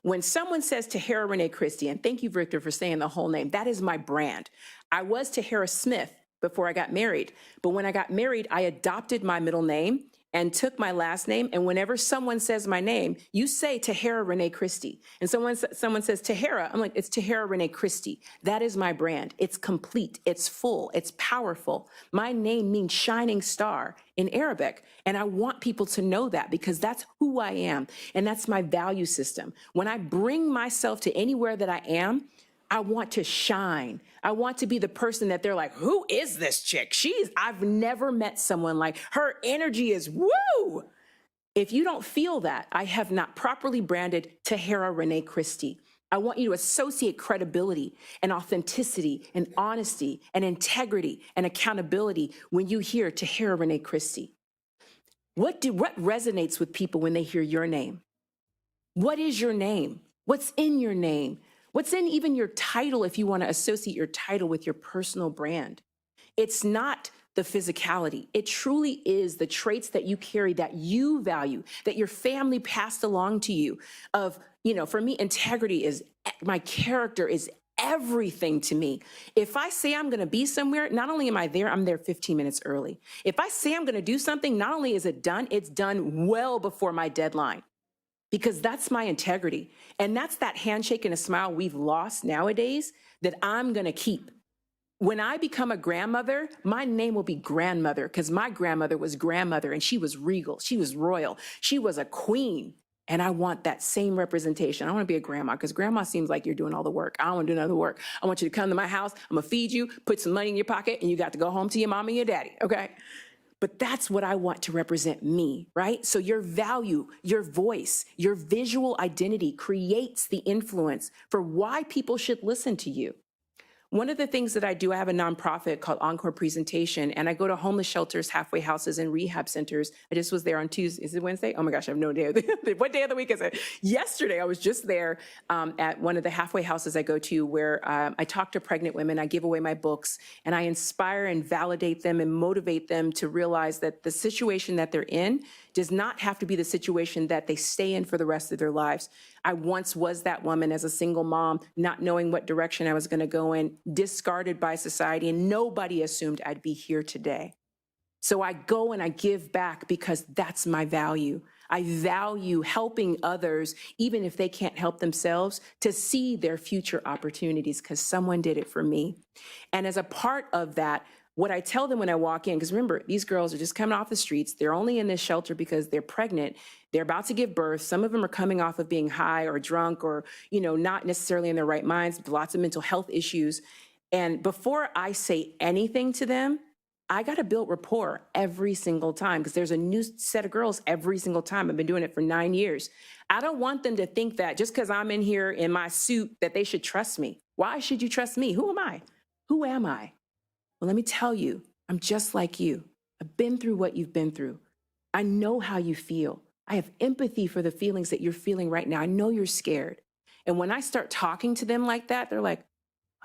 When someone says Tahera Rene Christy, and thank you, Victor, for saying the whole name, that is my brand. I was Tahera Smith before I got married, but when I got married, I adopted my middle name and took my last name. And whenever someone says my name, you say Tahera Rene Christy. And someone says Tahera, I'm like, it's Tahera Rene Christy. That is my brand. It's complete, it's full, it's powerful. My name means shining star in Arabic. And I want people to know that because that's who I am. And that's my value system. When I bring myself to anywhere that I am, I want to shine. I want to be the person that they're like, who is this chick? I've never met someone like her energy is woo. If you don't feel that, I have not properly branded Tahera Rene Christy. I want you to associate credibility and authenticity and honesty and integrity and accountability when you hear Tahera Rene Christy. What resonates with people when they hear your name? What is your name? What's in your name? What's in even your title if you want to associate your title with your personal brand? It's not the physicality. It truly is the traits that you carry that you value, that your family passed along to you of, for me, integrity is, my character is everything to me. If I say I'm going to be somewhere, not only am I there, I'm there 15 minutes early. If I say I'm going to do something, not only is it done, it's done well before my deadline, because that's my integrity. And that's that handshake and a smile we've lost nowadays that I'm going to keep. When I become a grandmother, my name will be grandmother, because my grandmother was grandmother and she was regal. She was royal. She was a queen. And I want that same representation. I want to be a grandma, because grandma seems like you're doing all the work. I don't want to do none of the work. I want you to come to my house. I'm going to feed you, put some money in your pocket, and you got to go home to your mom and your daddy. Okay. But that's what I want to represent me, right? So your value, your voice, your visual identity creates the influence for why people should listen to you. One of the things that I do, I have a nonprofit called Encore Presentation, and I go to homeless shelters, halfway houses, and rehab centers. I just was there on Tuesday. Is it Wednesday? Oh my gosh, I have no idea. What day of the week is it? Yesterday, I was just there at one of the halfway houses I go to, where I talk to pregnant women, I give away my books, and I inspire and validate them and motivate them to realize that the situation that they're in does not have to be the situation that they stay in for the rest of their lives. I once was that woman as a single mom, not knowing what direction I was going to go in, discarded by society, and nobody assumed I'd be here today. So I go and I give back because that's my value. I value helping others, even if they can't help themselves, to see their future opportunities, because someone did it for me. And as a part of that, what I tell them when I walk in, because remember, these girls are just coming off the streets. They're only in this shelter because they're pregnant. They're about to give birth. Some of them are coming off of being high or drunk or, not necessarily in their right minds, lots of mental health issues. And before I say anything to them, I got to build rapport every single time, because there's a new set of girls every single time. I've been doing it for 9 years. I don't want them to think that just because I'm in here in my suit that they should trust me. Why should you trust me? Who am I? Who am I? Well, let me tell you, I'm just like you. I've been through what you've been through. I know how you feel. I have empathy for the feelings that you're feeling right now. I know you're scared. And when I start talking to them like that, they're like,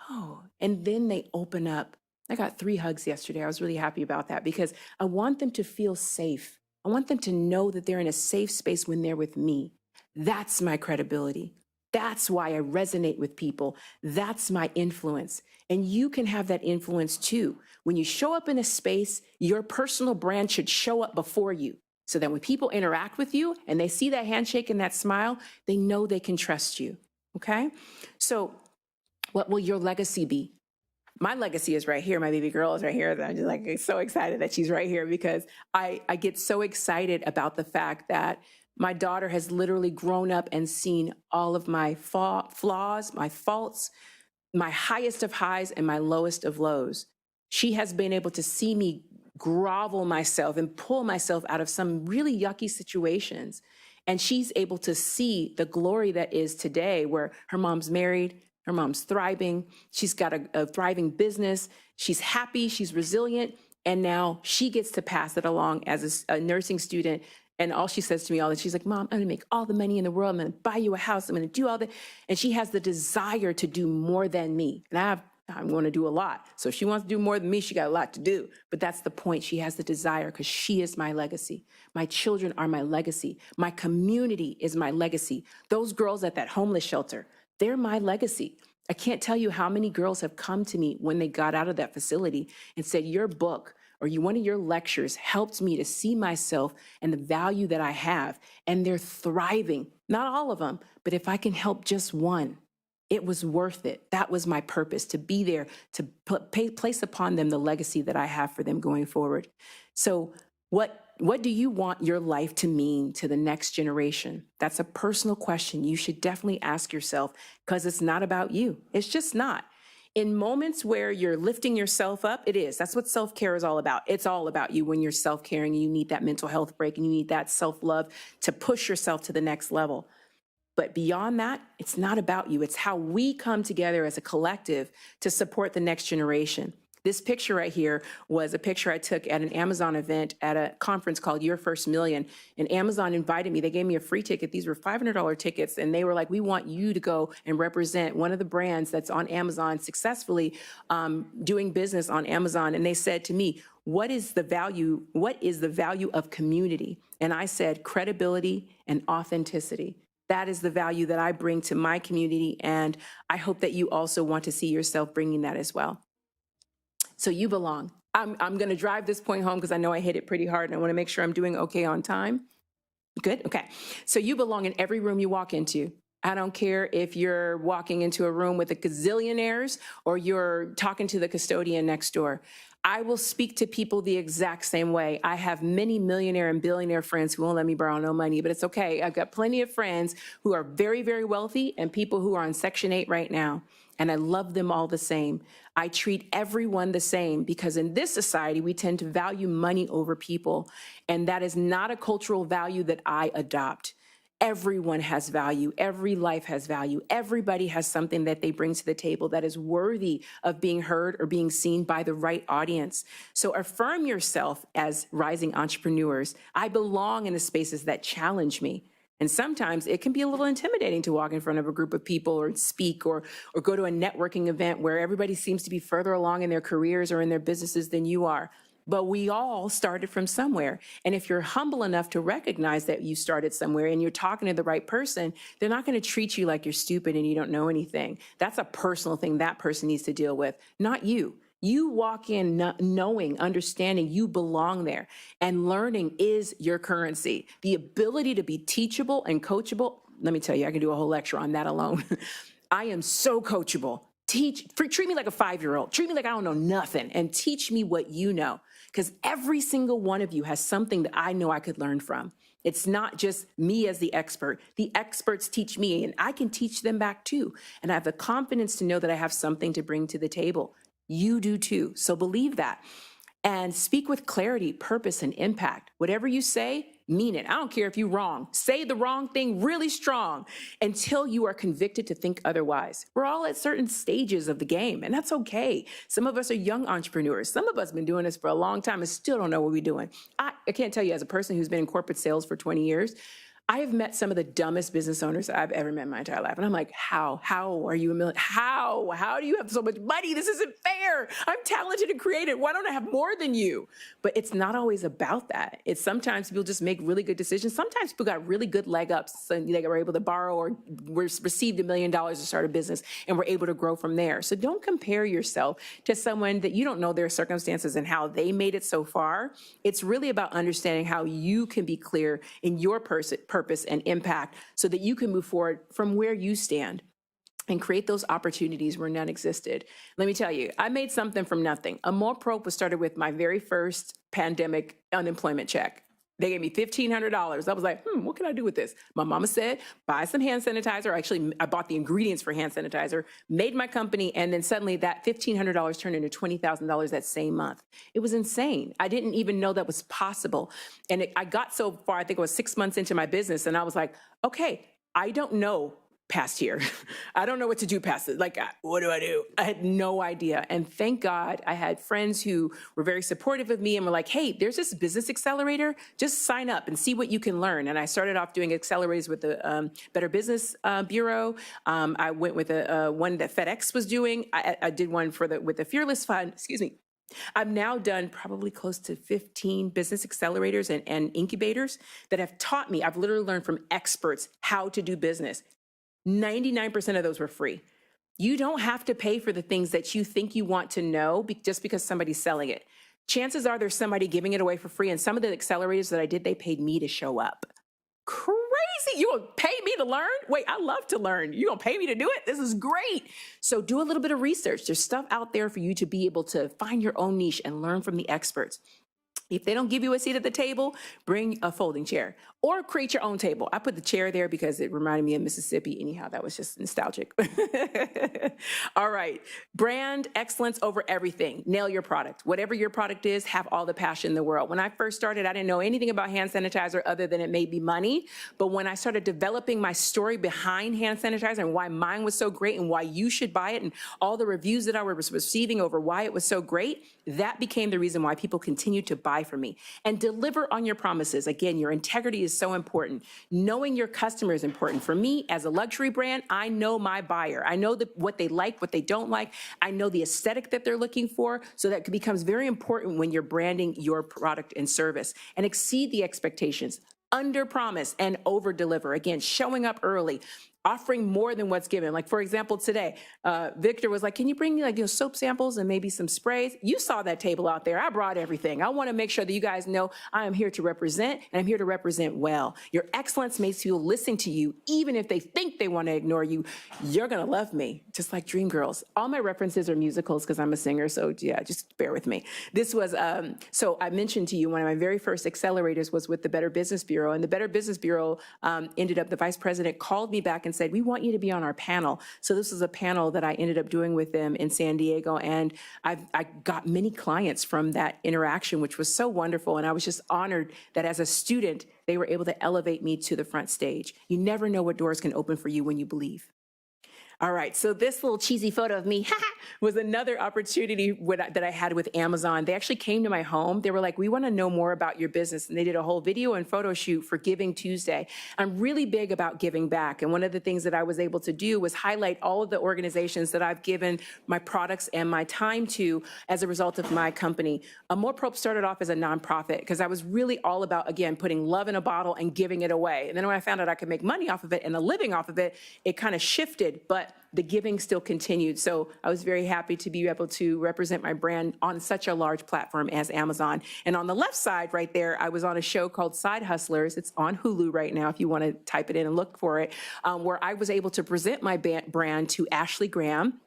oh, and then they open up. I got 3 hugs yesterday. I was really happy about that, because I want them to feel safe. I want them to know that they're in a safe space when they're with me. That's my credibility. That's why I resonate with people. That's my influence. And you can have that influence too. When you show up in a space, your personal brand should show up before you, so that when people interact with you and they see that handshake and that smile, they know they can trust you. Okay? So what will your legacy be? My legacy is right here. My baby girl is right here. I'm just so excited that she's right here, because I get so excited about the fact that my daughter has literally grown up and seen all of my flaws, my faults, my highest of highs and my lowest of lows. She has been able to see me grovel myself and pull myself out of some really yucky situations. And she's able to see the glory that is today, where her mom's married, her mom's thriving, she's got a thriving business, she's happy, she's resilient, and now she gets to pass it along as a nursing student. And all she says to me all that, she's like, Mom, I'm gonna make all the money in the world. I'm gonna buy you a house. I'm gonna do all that. And she has the desire to do more than me. And I'm gonna do a lot. So if she wants to do more than me, she got a lot to do. But that's the point. She has the desire, because she is my legacy. My children are my legacy. My community is my legacy. Those girls at that homeless shelter, they're my legacy. I can't tell you how many girls have come to me when they got out of that facility and said, your book or one of your lectures helped me to see myself and the value that I have. And they're thriving. Not all of them, but if I can help just one, it was worth it. That was my purpose, to be there, to place upon them the legacy that I have for them going forward. So what do you want your life to mean to the next generation? That's a personal question you should definitely ask yourself, because it's not about you. It's just not. In moments where you're lifting yourself up, it is. That's what self-care is all about. It's all about you when you're self-caring and you need that mental health break and you need that self-love to push yourself to the next level. But beyond that, it's not about you. It's how we come together as a collective to support the next generation. This picture right here was a picture I took at an Amazon event at a conference called Your First Million. And Amazon invited me. They gave me a free ticket. These were $500 tickets. And they were like, we want you to go and represent one of the brands that's on Amazon successfully doing business on Amazon. And they said to me, what is the value of community? And I said, credibility and authenticity. That is the value that I bring to my community, and I hope that you also want to see yourself bringing that as well. So you belong. I'm going to drive this point home because I know I hit it pretty hard, and I want to make sure I'm doing okay on time. Good? Okay. So you belong in every room you walk into. I don't care if you're walking into a room with a gazillionaires or you're talking to the custodian next door. I will speak to people the exact same way. I have many millionaire and billionaire friends who won't let me borrow no money, but it's okay. I've got plenty of friends who are very, very wealthy and people who are on Section 8 right now. And I love them all the same. I treat everyone the same because in this society, we tend to value money over people. And that is not a cultural value that I adopt. Everyone has value. Every life has value. Everybody has something that they bring to the table that is worthy of being heard or being seen by the right audience. So affirm yourself as rising entrepreneurs. I belong in the spaces that challenge me. And sometimes it can be a little intimidating to walk in front of a group of people or speak or go to a networking event where everybody seems to be further along in their careers or in their businesses than you are. But we all started from somewhere. And if you're humble enough to recognize that you started somewhere and you're talking to the right person, they're not going to treat you like you're stupid and you don't know anything. That's a personal thing that person needs to deal with, not you. You walk in knowing, understanding you belong there, and learning is your currency. The ability to be teachable and coachable. Let me tell you, I can do a whole lecture on that alone. I am so coachable. Treat me like a 5-year-old. Treat me like I don't know nothing and teach me what you know. Because every single one of you has something that I know I could learn from. It's not just me as the expert. The experts teach me and I can teach them back too. And I have the confidence to know that I have something to bring to the table. You do too. So believe that. And speak with clarity, purpose, and impact. Whatever you say, mean it. I don't care if you're wrong. Say the wrong thing really strong until you are convicted to think otherwise. We're all at certain stages of the game, and that's okay. Some of us are young entrepreneurs. Some of us have been doing this for a long time and still don't know what we're doing. I can't tell you, as a person who's been in corporate sales for 20 years, I have met some of the dumbest business owners I've ever met in my entire life. And I'm like, how are you a million? How do you have so much money? This isn't fair. I'm talented and creative. Why don't I have more than you? But it's not always about that. It's sometimes people just make really good decisions. Sometimes people got really good leg ups and they were able to borrow or received $1 million to start a business and were able to grow from there. So don't compare yourself to someone that you don't know their circumstances and how they made it so far. It's really about understanding how you can be clear in your purpose and impact so that you can move forward from where you stand and create those opportunities where none existed. Let me tell you, I made something from nothing. A Pro was started with my very first pandemic unemployment check. They gave me $1,500. I was like, what can I do with this? My mama said, buy some hand sanitizer. Actually, I bought the ingredients for hand sanitizer, made my company, and then suddenly that $1,500 turned into $20,000 that same month. It was insane. I didn't even know that was possible. And I got so far, I think it was 6 months into my business, and I was like, okay, I don't know past here. I don't know what to do past it. Like, what do I do? I had no idea. And thank God I had friends who were very supportive of me and were like, hey, there's this business accelerator. Just sign up and see what you can learn. And I started off doing accelerators with the Better Business Bureau. I went with one that FedEx was doing. I did one with the Fearless Fund. Excuse me. I've now done probably close to 15 business accelerators and incubators that have taught me. I've literally learned from experts how to do business. 99% of those were free. You don't have to pay for the things that you think you want to know just because somebody's selling it. Chances are there's somebody giving it away for free. And some of the accelerators that I did, they paid me to show up. Crazy. You gonna pay me to learn? Wait, I love to learn. You gonna pay me to do it? This is great. So do a little bit of research. There's stuff out there for you to be able to find your own niche and learn from the experts. If they don't give you a seat at the table, bring a folding chair or create your own table. I put the chair there because it reminded me of Mississippi. Anyhow, that was just nostalgic. All right. Brand excellence over everything. Nail your product. Whatever your product is, have all the passion in the world. When I first started, I didn't know anything about hand sanitizer other than it made me money. But when I started developing my story behind hand sanitizer and why mine was so great and why you should buy it and all the reviews that I was receiving over why it was so great, that became the reason why people continued to buy from me. And deliver on your promises. Again, your integrity is so important. Knowing your customer is important. For me, as a luxury brand, I know my buyer. I know what they like, what they don't like. I know the aesthetic that they're looking for. So that becomes very important when you're branding your product and service. And exceed the expectations. under promise and over deliver. Again, showing up early, offering more than what's given. Like, for example, today, Victor was like, can you bring me like, soap samples and maybe some sprays? You saw that table out there. I brought everything. I want to make sure that you guys know I am here to represent, and I'm here to represent well. Your excellence makes people listen to you, even if they think they want to ignore you. You're going to love me, just like Dreamgirls. All my references are musicals because I'm a singer, so yeah, just bear with me. This was, so I mentioned to you, one of my very first accelerators was with the Better Business Bureau, and the Better Business Bureau ended up, the vice president called me back and said, we want you to be on our panel. So this was a panel that I ended up doing with them in San Diego, and I got many clients from that interaction, which was so wonderful. And I was just honored that as a student, they were able to elevate me to the front stage. You never know what doors can open for you when you believe. All right, so this little cheesy photo of me was another opportunity that I had with Amazon. They actually came to my home. They were like, we want to know more about your business. And they did a whole video and photo shoot for Giving Tuesday. I'm really big about giving back. And one of the things that I was able to do was highlight all of the organizations that I've given my products and my time to as a result of my company. More Probe started off as a nonprofit because I was really all about, again, putting love in a bottle and giving it away. And then when I found out I could make money off of it and a living off of it, it kind of shifted. But the giving still continued. So I was very happy to be able to represent my brand on such a large platform as Amazon. And on the left side right there, I was on a show called Side Hustlers. It's on Hulu right now if you want to type it in and look for it, where I was able to present my brand to Ashley Graham,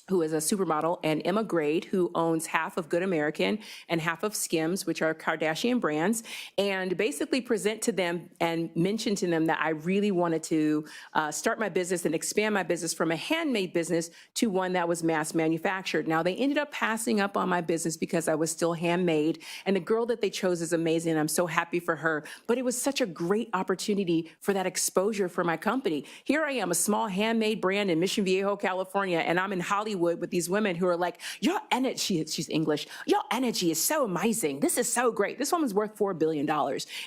who is a supermodel, and Emma Grade, who owns half of Good American and half of Skims, which are Kardashian brands, and basically present to them and mention to them that I really wanted to start my business and expand my business from a handmade business to one that was mass manufactured. Now, they ended up passing up on my business because I was still handmade, and the girl that they chose is amazing, and I'm so happy for her. But it was such a great opportunity for that exposure for my company. Here I am, a small handmade brand in Mission Viejo, California, and I'm in Hollywood with these women who are like, your energy, she's English, your energy is so amazing. This is so great. This woman's worth $4 billion.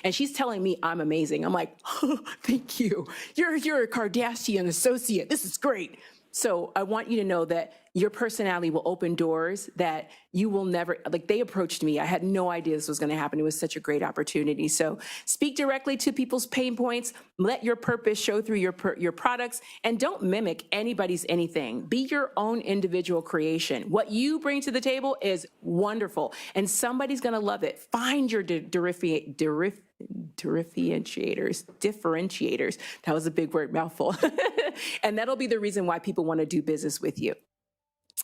And she's telling me I'm amazing. I'm like, oh, thank you. You're a Kardashian associate. This is great. So I want you to know that your personality will open doors that you will never, like they approached me. I had no idea this was going to happen. It was such a great opportunity. So speak directly to people's pain points, let your purpose show through your products, and don't mimic anybody's anything. Be your own individual creation. What you bring to the table is wonderful, and somebody's going to love it. Find your differentiators. That was a big word, mouthful. And that'll be the reason why people want to do business with you.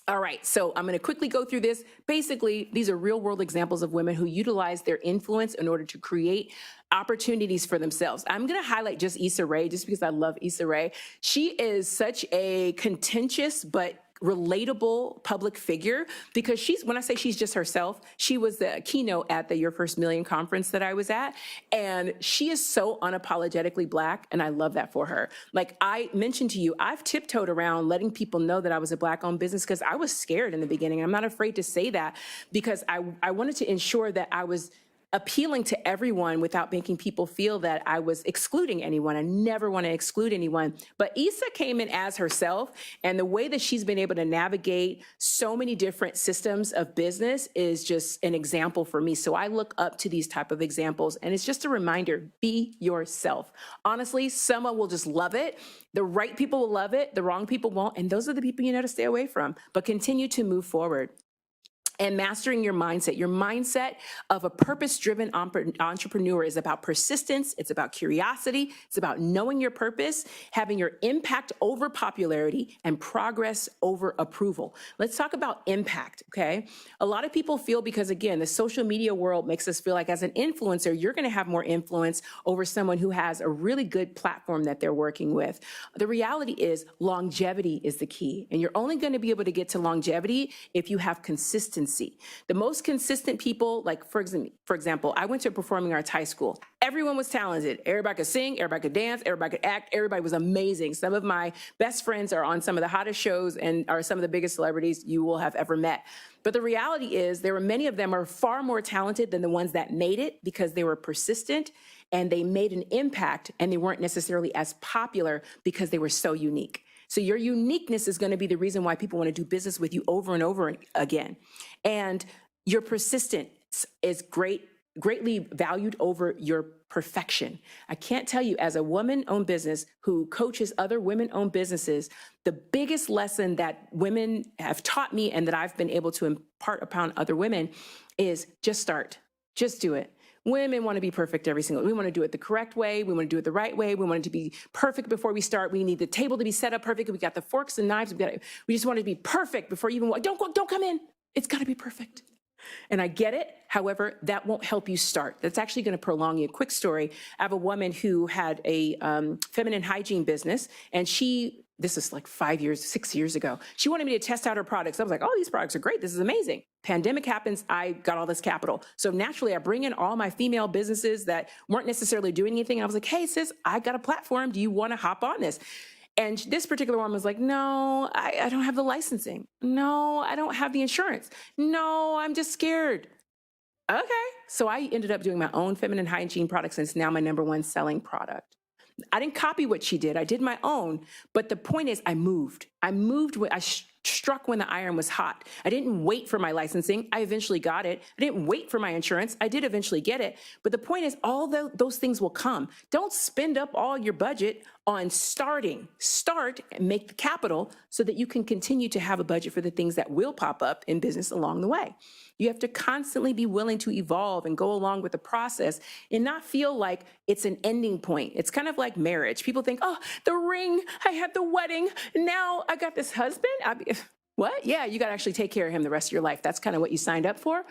All right, so I'm going to quickly go through this. Basically, these are real world examples of women who utilize their influence in order to create opportunities for themselves. I'm going to highlight just Issa Rae, just because I love Issa Rae. She is such a contentious but relatable public figure, because when I say she's just herself, she was the keynote at the Your First Million conference that I was at, and she is so unapologetically Black, and I love that for her. Like I mentioned to you, I've tiptoed around letting people know that I was a Black-owned business because I was scared in the beginning. I'm not afraid to say that because I wanted to ensure that I was appealing to everyone without making people feel that I was excluding anyone. I never want to exclude anyone. But Issa came in as herself, and the way that she's been able to navigate so many different systems of business is just an example for me. So I look up to these type of examples, and it's just a reminder, be yourself. Honestly, someone will just love it. The right people will love it. The wrong people won't. And those are the people you know to stay away from, but continue to move forward. And mastering your mindset of a purpose-driven entrepreneur is about persistence. It's about curiosity. It's about knowing your purpose, having your impact over popularity, and progress over approval. Let's talk about impact, okay? A lot of people feel, because again, the social media world makes us feel like as an influencer, you're gonna have more influence over someone who has a really good platform that they're working with. The reality is longevity is the key, and you're only gonna be able to get to longevity if you have consistency. The most consistent people, like for example, I went to a performing arts high school. Everyone was talented. Everybody could sing, everybody could dance, everybody could act, everybody was amazing. Some of my best friends are on some of the hottest shows and are some of the biggest celebrities you will have ever met. But the reality is many of them are far more talented than the ones that made it because they were persistent and they made an impact, and they weren't necessarily as popular because they were so unique. So your uniqueness is going to be the reason why people want to do business with you over and over again. And your persistence is greatly valued over your perfection. I can't tell you, as a woman-owned business who coaches other women-owned businesses, the biggest lesson that women have taught me and that I've been able to impart upon other women is just start, just do it. Women want to be perfect every single. We want to do it the correct way. We want to do it the right way. We want it to be perfect before we start. We need the table to be set up perfect. We got the forks and knives. We just want it to be perfect before you even walk. Don't come in. It's got to be perfect. And I get it. However, that won't help you start. That's actually going to prolong you. A quick story. I have a woman who had a feminine hygiene business, and this is like 6 years ago. She wanted me to test out her products. I was like, oh, these products are great. This is amazing. Pandemic happens. I got all this capital. So naturally, I bring in all my female businesses that weren't necessarily doing anything. And I was like, hey, sis, I got a platform. Do you want to hop on this? And this particular woman was like, no, I don't have the licensing. No, I don't have the insurance. No, I'm just scared. Okay. So I ended up doing my own feminine hygiene products, and it's now my #1 selling product. I didn't copy what she did. I did my own. But the point is, I moved. I struck when the iron was hot. I didn't wait for my licensing. I eventually got it. I didn't wait for my insurance. I did eventually get it. But the point is, all those things will come. Don't spend up all your budget on starting. Start and make the capital so that you can continue to have a budget for the things that will pop up in business along the way. You have to constantly be willing to evolve and go along with the process and not feel like it's an ending point. It's kind of like marriage. People think, oh, the ring, I had the wedding, now I got this husband. What? Yeah, you got to actually take care of him the rest of your life. That's kind of what you signed up for.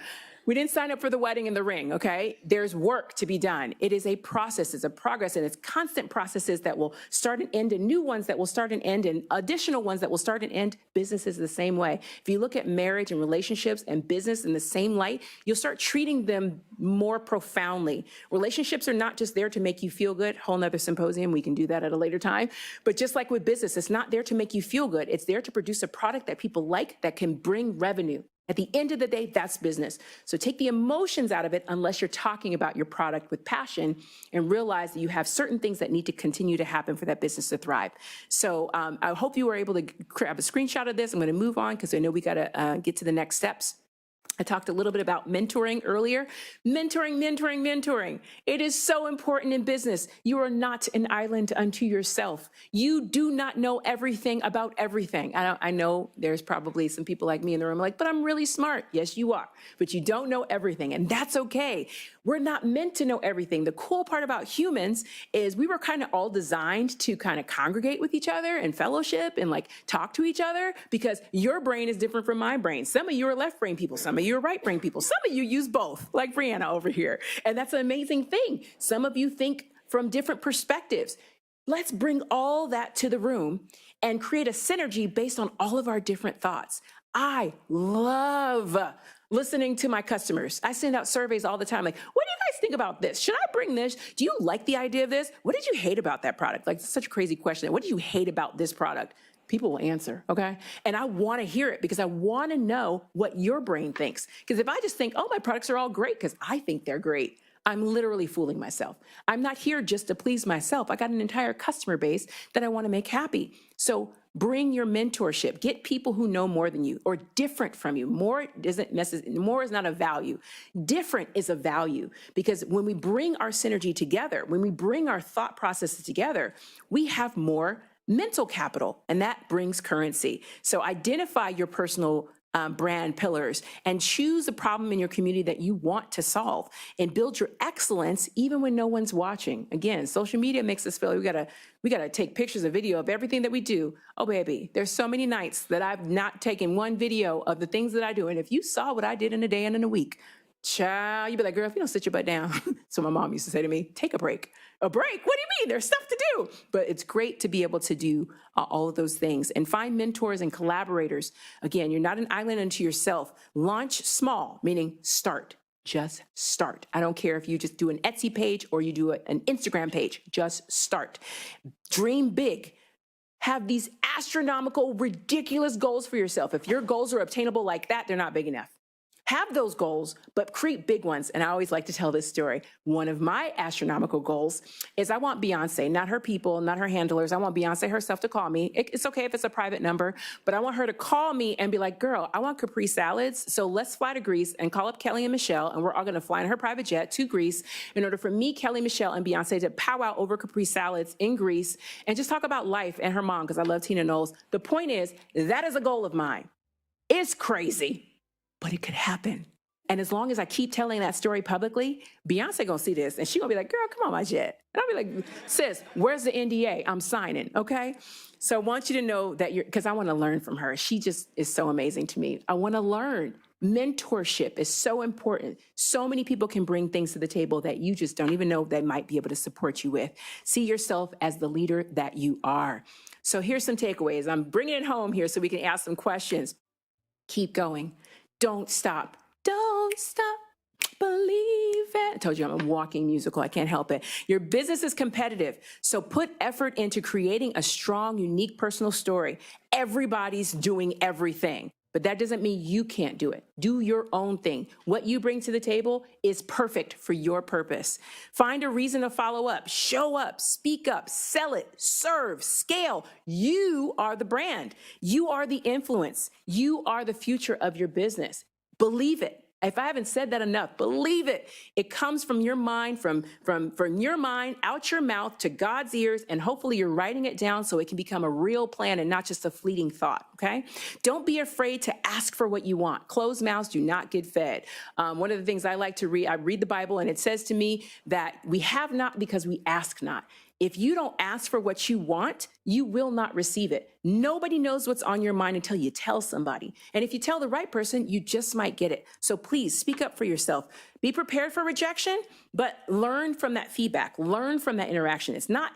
We didn't sign up for the wedding and the ring, okay? There's work to be done. It is a process, it's a progress, and it's constant processes that will start and end, and new ones that will start and end, and additional ones that will start and end. Business is the same way. If you look at marriage and relationships and business in the same light, you'll start treating them more profoundly. Relationships are not just there to make you feel good. Whole nother symposium, we can do that at a later time. But just like with business, it's not there to make you feel good. It's there to produce a product that people like, that can bring revenue. At the end of the day, that's business. So take the emotions out of it unless you're talking about your product with passion, and realize that you have certain things that need to continue to happen for that business to thrive. So I hope you were able to grab a screenshot of this. I'm going to move on because I know we got to get to the next steps. I talked a little bit about mentoring earlier. Mentoring. It is so important in business. You are not an island unto yourself. You do not know everything about everything. I know there's probably some people like me in the room like, but I'm really smart. Yes, you are. But you don't know everything, and that's okay. We're not meant to know everything. The cool part about humans is we were kind of all designed to kind of congregate with each other and fellowship and like talk to each other, because your brain is different from my brain. Some of you are left brain people. Some of you are right brain people. Some of you use both, like Brianna over here. And that's an amazing thing. Some of you think from different perspectives. Let's bring all that to the room and create a synergy based on all of our different thoughts. I love listening to my customers. I send out surveys all the time. Like, what do you guys think about this? Should I bring this? Do you like the idea of this? What did you hate about that product? Like, it's such a crazy question. What did you hate about this product? People will answer, okay? And I want to hear it because I want to know what your brain thinks. Because if I just think, oh, my products are all great because I think they're great, I'm literally fooling myself. I'm not here just to please myself. I got an entire customer base that I want to make happy. So bring your mentorship. Get people who know more than you or different from you. More is not a value. Different is a value, because when we bring our synergy together, when we bring our thought processes together, we have more mental capital, and that brings currency. So identify your personal brand pillars and choose a problem in your community that you want to solve, and build your excellence even when no one's watching. Again, social media makes us feel we gotta take pictures and video of everything that we do. Oh baby, there's so many nights that I've not taken one video of the things that I do. And if you saw what I did in a day and in a week, child, you'd be like, girl, if you don't sit your butt down. So my mom used to say to me, take a break. A break? What do you mean? There's stuff to do. But it's great to be able to do all of those things and find mentors and collaborators. Again, you're not an island unto yourself. Launch small, meaning start. Just start. I don't care if you just do an Etsy page or you do an Instagram page. Just start. Dream big. Have these astronomical, ridiculous goals for yourself. If your goals are obtainable like that, they're not big enough. have those goals, but create big ones. And I always like to tell this story. One of my astronomical goals is I want Beyonce, not her people, not her handlers. I want Beyonce herself to call me. It's okay if it's a private number, but I want her to call me and be like, girl, I want Capri salads. So let's fly to Greece and call up Kelly and Michelle. And we're all going to fly in her private jet to Greece in order for me, Kelly, Michelle, and Beyonce to powwow over Capri salads in Greece and just talk about life and her mom, because I love Tina Knowles. The point is, that is a goal of mine. It's crazy, but it could happen. And as long as I keep telling that story publicly, Beyonce gonna see this and she gonna be like, girl, come on my jet. And I'll be like, sis, where's the NDA? I'm signing, okay? So I want you to know that because I wanna learn from her. She just is so amazing to me. I wanna learn. Mentorship is so important. So many people can bring things to the table that you just don't even know they might be able to support you with. See yourself as the leader that you are. So here's some takeaways. I'm bringing it home here so we can ask some questions. Keep going. Don't stop. Don't stop. Believe it. I told you I'm a walking musical. I can't help it. Your business is competitive. So put effort into creating a strong, unique personal story. Everybody's doing everything, but that doesn't mean you can't do it. Do your own thing. What you bring to the table is perfect for your purpose. Find a reason to follow up, show up, speak up, sell it, serve, scale. You are the brand. You are the influence. You are the future of your business. Believe it. If I haven't said that enough, believe it. It comes from your mind, from your mind, out your mouth to God's ears, and hopefully you're writing it down so it can become a real plan and not just a fleeting thought, okay? Don't be afraid to ask for what you want. Closed mouths do not get fed. One of the things I like to read, I read the Bible, and it says to me that we have not because we ask not. If you don't ask for what you want, you will not receive it. Nobody knows what's on your mind until you tell somebody. And if you tell the right person, you just might get it. So please speak up for yourself. Be prepared for rejection, but learn from that feedback. Learn from that interaction. It's not,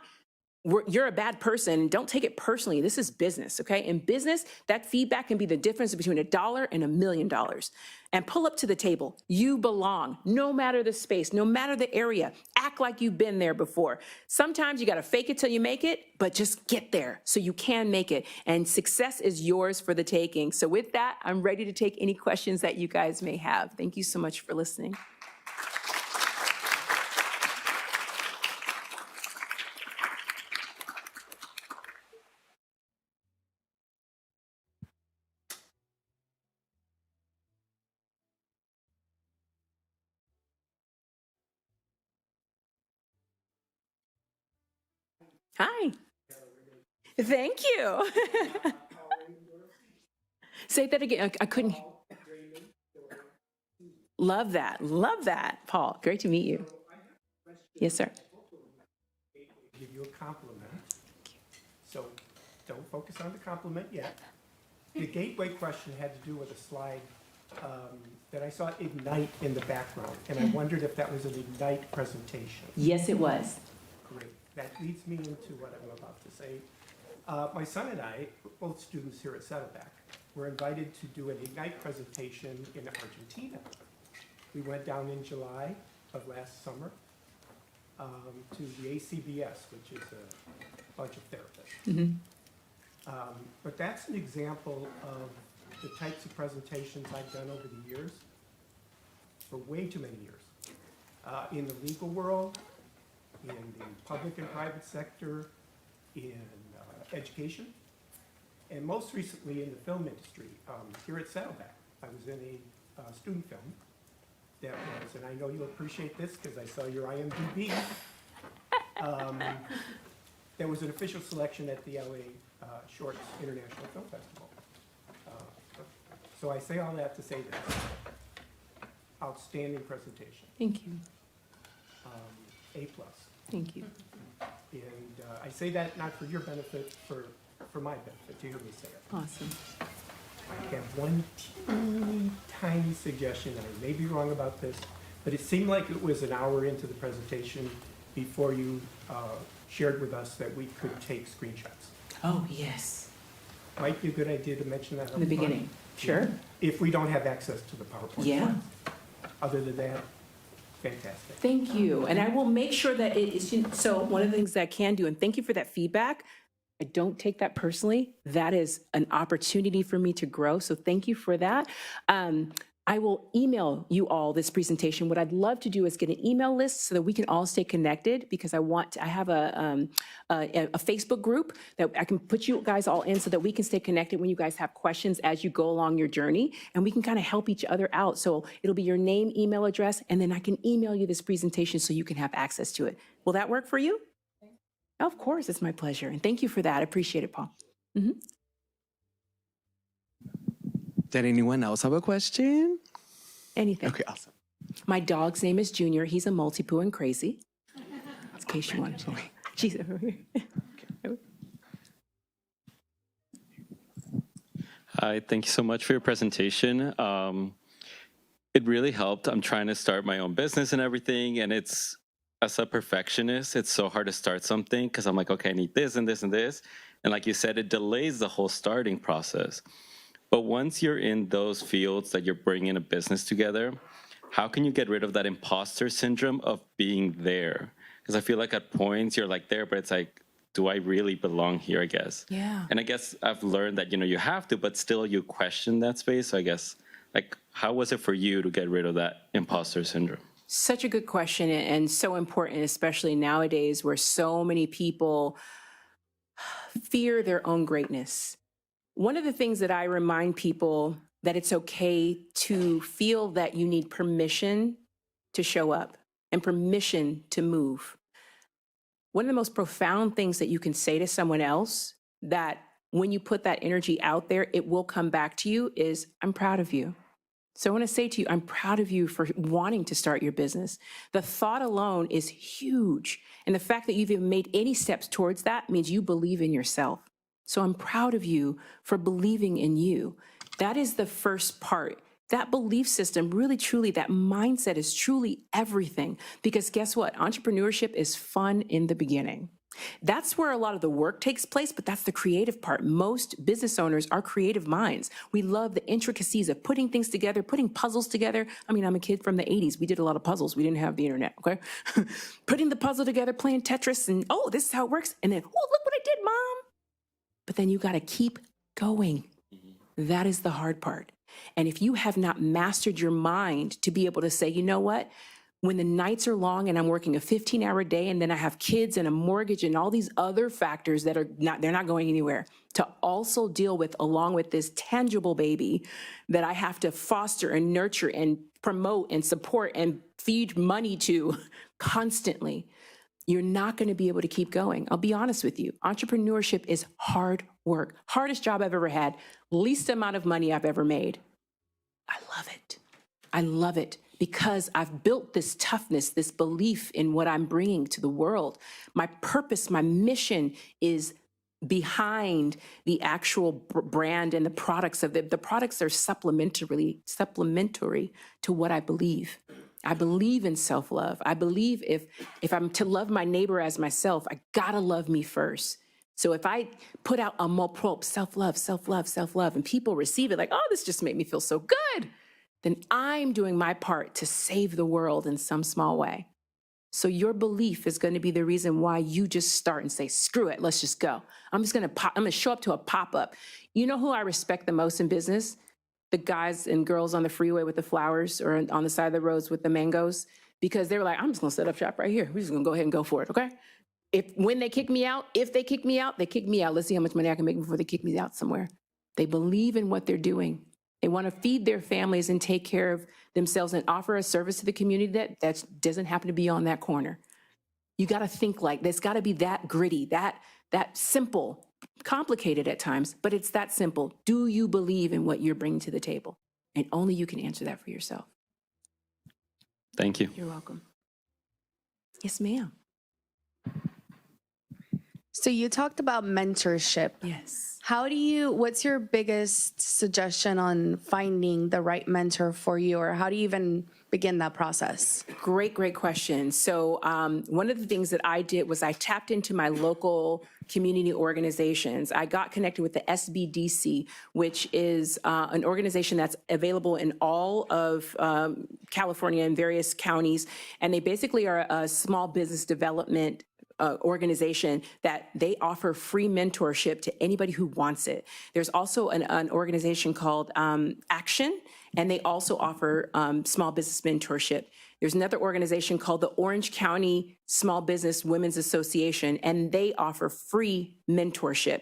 you're a bad person. Don't take it personally. This is business, okay? In business, that feedback can be the difference between $1 and $1 million. And pull up to the table. You belong, no matter the space, no matter the area. Act like you've been there before. Sometimes you got to fake it till you make it, but just get there so you can make it. And success is yours for the taking. So with that, I'm ready to take any questions that you guys may have. Thank you so much for listening. Hi. Thank you. Say that again. I couldn't. Love that. Love that, Paul. Great to meet you. Yes, sir. Give you a compliment. So don't focus on the compliment yet. The gateway question had to do with a slide that I saw Ignite in the background, and I wondered if that was an Ignite presentation. Yes, it was. Great. That leads me into what I'm about to say. My son and I, both students here at Saddleback, were invited to do an Ignite presentation in Argentina. We went down in July of last summer to the ACBS, which is a bunch of therapists. Mm-hmm. But that's an example of the types of presentations I've done over the years, for way too many years. In the legal world, in the public and private sector, in education, and most recently in the film industry. Here at Saddleback, I was in a student film that was, and I know you'll appreciate this because I saw your IMDb, there was an official selection at the LA Shorts International Film Festival. So I say all that to say this. Outstanding presentation. Thank you. A+. Thank you. And I say that not for your benefit, for my benefit, to hear me say it. Awesome. I have one teeny tiny suggestion, and I may be wrong about this, but it seemed like it was an hour into the presentation before you shared with us that we could take screenshots. Oh, yes. Might be a good idea to mention that up In the front. beginning. Sure. If we don't have access to the PowerPoint. Yeah. slides. Other than that, fantastic. Thank you. And I will make sure that it is, so one of the things that I can do, and thank you for that feedback. I don't take that personally. That is an opportunity for me to grow. So thank you for that. I will email you all this presentation. What I'd love to do is get an email list so that we can all stay connected, because I have a Facebook group that I can put you guys all in so that we can stay connected when you guys have questions as you go along your journey, and we can kind of help each other out. So it'll be your name, email address, and then I can email you this presentation so you can have access to it. Will that work for you? Of course, it's my pleasure. And thank you for that. I appreciate it, Paul. Did anyone else have a question? Anything. Okay, awesome. My dog's name is Junior. He's a multi-poo and crazy, in case you wanted to know. She's over here. Hi, thank you so much for your presentation. It really helped. I'm trying to start my own business and everything, and as a perfectionist, it's so hard to start something because I'm like, okay, I need this and this and this. And like you said, it delays the whole starting process. But once you're in those fields that you're bringing a business together, how can you get rid of that imposter syndrome of being there? Because I feel like at points you're like there, but it's like, do I really belong here, I guess? Yeah. And I guess I've learned that, you have to, but still you question that space. So I guess, like, how was it for you to get rid of that imposter syndrome? Such a good question, and so important, especially nowadays where so many people fear their own greatness. One of the things that I remind people that it's okay to feel that you need permission to show up and permission to move. One of the most profound things that you can say to someone else, that when you put that energy out there, it will come back to you, is, I'm proud of you. So I want to say to you, I'm proud of you for wanting to start your business. The thought alone is huge. And the fact that you've even made any steps towards that means you believe in yourself. So I'm proud of you for believing in you. That is the first part. That belief system, really, truly, that mindset is truly everything. Because guess what? Entrepreneurship is fun in the beginning. That's where a lot of the work takes place, but that's the creative part. Most business owners are creative minds. We love the intricacies of putting things together, putting puzzles together. I mean, I'm a kid from the 80s. We did a lot of puzzles. We didn't have the internet, okay? Putting the puzzle together, playing Tetris, and oh, this is how it works. And then, oh, look what I did, Mom. But then you got to keep going. That is the hard part. And if you have not mastered your mind to be able to say, you know what? When the nights are long and I'm working a 15-hour day and then I have kids and a mortgage and all these other factors that they're not going anywhere, to also deal with, along with this tangible baby that I have to foster and nurture and promote and support and feed money to constantly, you're not going to be able to keep going. I'll be honest with you. Entrepreneurship is hard work. Hardest job I've ever had. Least amount of money I've ever made. I love it. I love it because I've built this toughness, this belief in what I'm bringing to the world. My purpose, my mission is behind the actual brand and the products of it. The products are supplementary to what I believe. I believe in self-love. I believe if I'm to love my neighbor as myself, I gotta love me first. So if I put out a multiple self-love, self-love, self-love, and people receive it like, oh, this just made me feel so good, then I'm doing my part to save the world in some small way. So your belief is going to be the reason why you just start and say, screw it, let's just go. I'm going to show up to a pop-up. You know who I respect the most in business? The guys and girls on the freeway with the flowers or on the side of the roads with the mangoes, because they were like, I'm just going to set up shop right here. We're just going to go ahead and go for it, okay? When they kick me out, if they kick me out, they kick me out. Let's see how much money I can make before they kick me out somewhere. They believe in what they're doing. They want to feed their families and take care of themselves and offer a service to the community that doesn't happen to be on that corner. You got to think like this. Got to be that gritty, that simple, complicated at times, but it's that simple. Do you believe in what you're bringing to the table? And only you can answer that for yourself. Thank you. You're welcome. Yes, ma'am. So you talked about mentorship. Yes. What's your biggest suggestion on finding the right mentor for you, or how do you even begin that process? Great question. So one of the things that I did was I tapped into my local community organizations. I got connected with the SBDC, which is an organization that's available in all of California and various counties. And they basically are a small business development organization that they offer free mentorship to anybody who wants it. There's also an organization called Action, and they also offer small business mentorship. There's another organization called the Orange County Small Business Women's Association, and they offer free mentorship.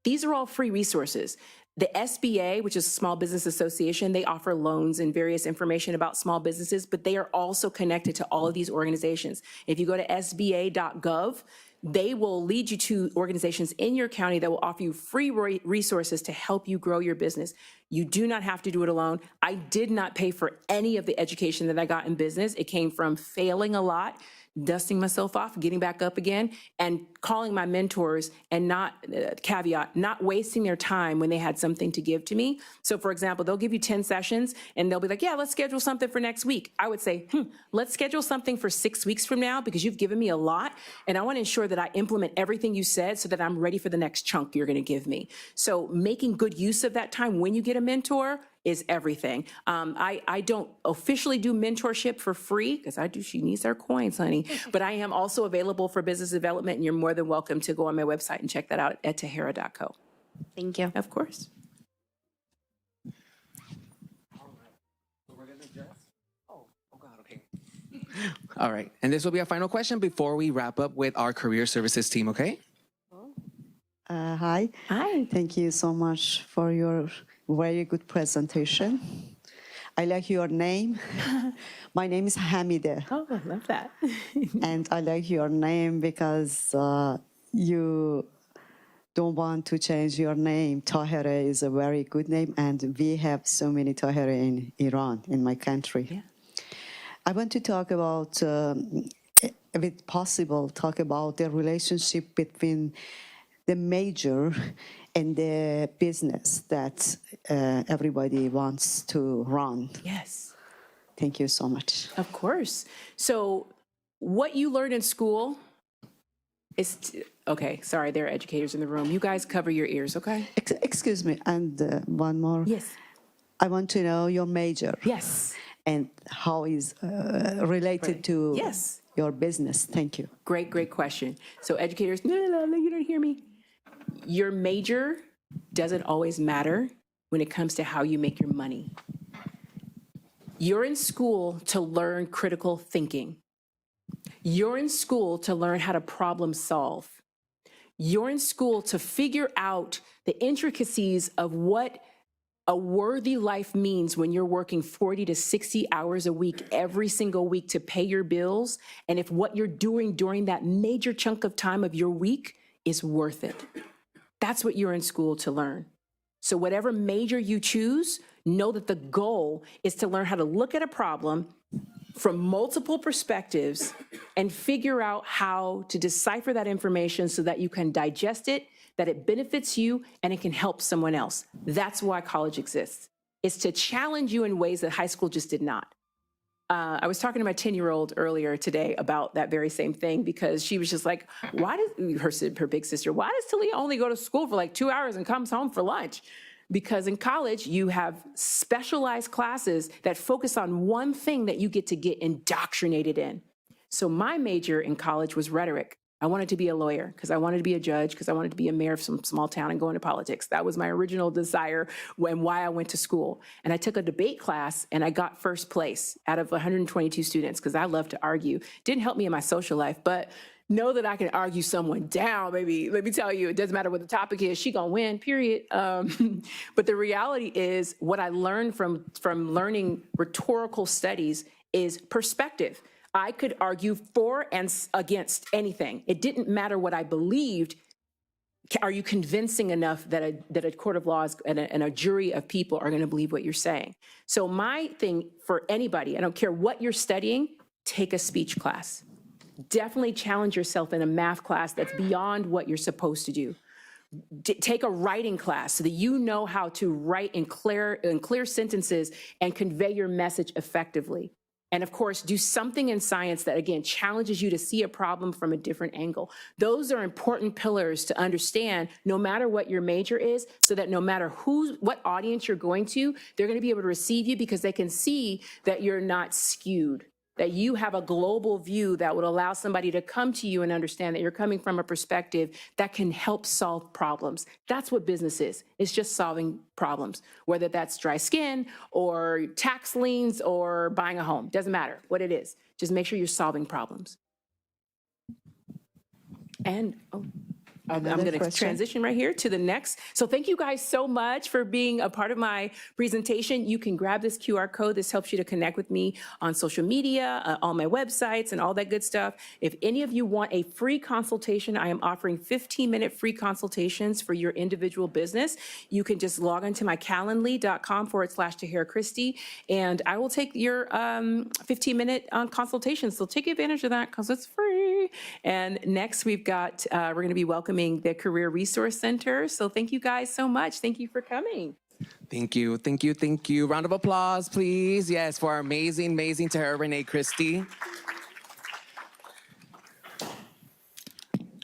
These are all free resources. The SBA, which is Small Business Association, they offer loans and various information about small businesses, but they are also connected to all of these organizations. If you go to sba.gov, they will lead you to organizations in your county that will offer you free resources to help you grow your business. You do not have to do it alone. I did not pay for any of the education that I got in business. It came from failing a lot, dusting myself off, getting back up again, and calling my mentors and not, caveat, not wasting their time when they had something to give to me. So for example, they'll give you 10 sessions and they'll be like, yeah, let's schedule something for next week. I would say, let's schedule something for 6 weeks from now because you've given me a lot and I want to ensure that I implement everything you said so that I'm ready for the next chunk you're going to give me. So making good use of that time when you get a mentor is everything. I don't officially do mentorship for free because she needs our coins, honey. But I am also available for business development, and you're more than welcome to go on my website and check that out at tahera.co. Thank you. Of course. All right. And this will be our final question before we wrap up with our career services team, okay? Hi. Hi. Thank you so much for your very good presentation. I like your name. My name is Hamide. Oh, I love that. And I like your name because you don't want to change your name. Tahera is a very good name, and we have so many Tahera in Iran, in my country. Yeah. I want to talk about, if it's possible, talk about the relationship between the major and the business that everybody wants to run. Yes. Thank you so much. Of course. So what you learn in school is, okay, sorry, there are educators in the room. You guys cover your ears, okay? Excuse me, and one more. Yes. I want to know your major. Yes. And how is related to Yes. your business. Thank you. Great, great question. So educators, no, you don't hear me. Your major doesn't always matter when it comes to how you make your money. You're in school to learn critical thinking. You're in school to learn how to problem solve. You're in school to figure out the intricacies of what a worthy life means when you're working 40 to 60 hours a week, every single week to pay your bills, and if what you're doing during that major chunk of time of your week is worth it. That's what you're in school to learn. So whatever major you choose, know that the goal is to learn how to look at a problem from multiple perspectives and figure out how to decipher that information so that you can digest it, that it benefits you, and it can help someone else. That's why college exists. It's to challenge you in ways that high school just did not. I was talking to my 10-year-old earlier today about that very same thing because she was just like, why does her big sister, why does Talia only go to school for like 2 hours and comes home for lunch? Because in college, you have specialized classes that focus on one thing that you get to get indoctrinated in. So my major in college was rhetoric. I wanted to be a lawyer because I wanted to be a judge because I wanted to be a mayor of some small town and go into politics. That was my original desire and why I went to school. And I took a debate class and I got first place out of 122 students because I love to argue. Didn't help me in my social life, but know that I can argue someone down, baby. Let me tell you, it doesn't matter what the topic is, she gonna win, period. But the reality is what I learned from learning rhetorical studies is perspective. I could argue for and against anything. It didn't matter what I believed. Are you convincing enough that a court of laws and a jury of people are going to believe what you're saying? So my thing for anybody, I don't care what you're studying, take a speech class. Definitely challenge yourself in a math class that's beyond what you're supposed to do. Take a writing class so that you know how to write in clear sentences and convey your message effectively. And of course, do something in science that, again, challenges you to see a problem from a different angle. Those are important pillars to understand no matter what your major is, so that no matter what audience you're going to, they're going to be able to receive you because they can see that you're not skewed. that you have a global view that would allow somebody to come to you and understand that you're coming from a perspective that can help solve problems. That's what business is. It's just solving problems, whether that's dry skin or tax liens or buying a home. Doesn't matter what it is. Just make sure you're solving problems. And I'm going to transition right here to the next. So thank you guys so much for being a part of my presentation. You can grab this QR code. This helps you to connect with me on social media, on my websites, and all that good stuff. If any of you want a free consultation, I am offering 15-minute free consultations for your individual business. You can just log into my calendly.com/Tahera Christy, and I will take your 15-minute consultation. So take advantage of that because it's free. And next we've got, we're going to be welcoming the Career Resource Center. So thank you guys so much. Thank you for coming. Thank you, thank you, thank you. Round of applause, please. Yes, for our amazing, amazing Tahera Rene Christy.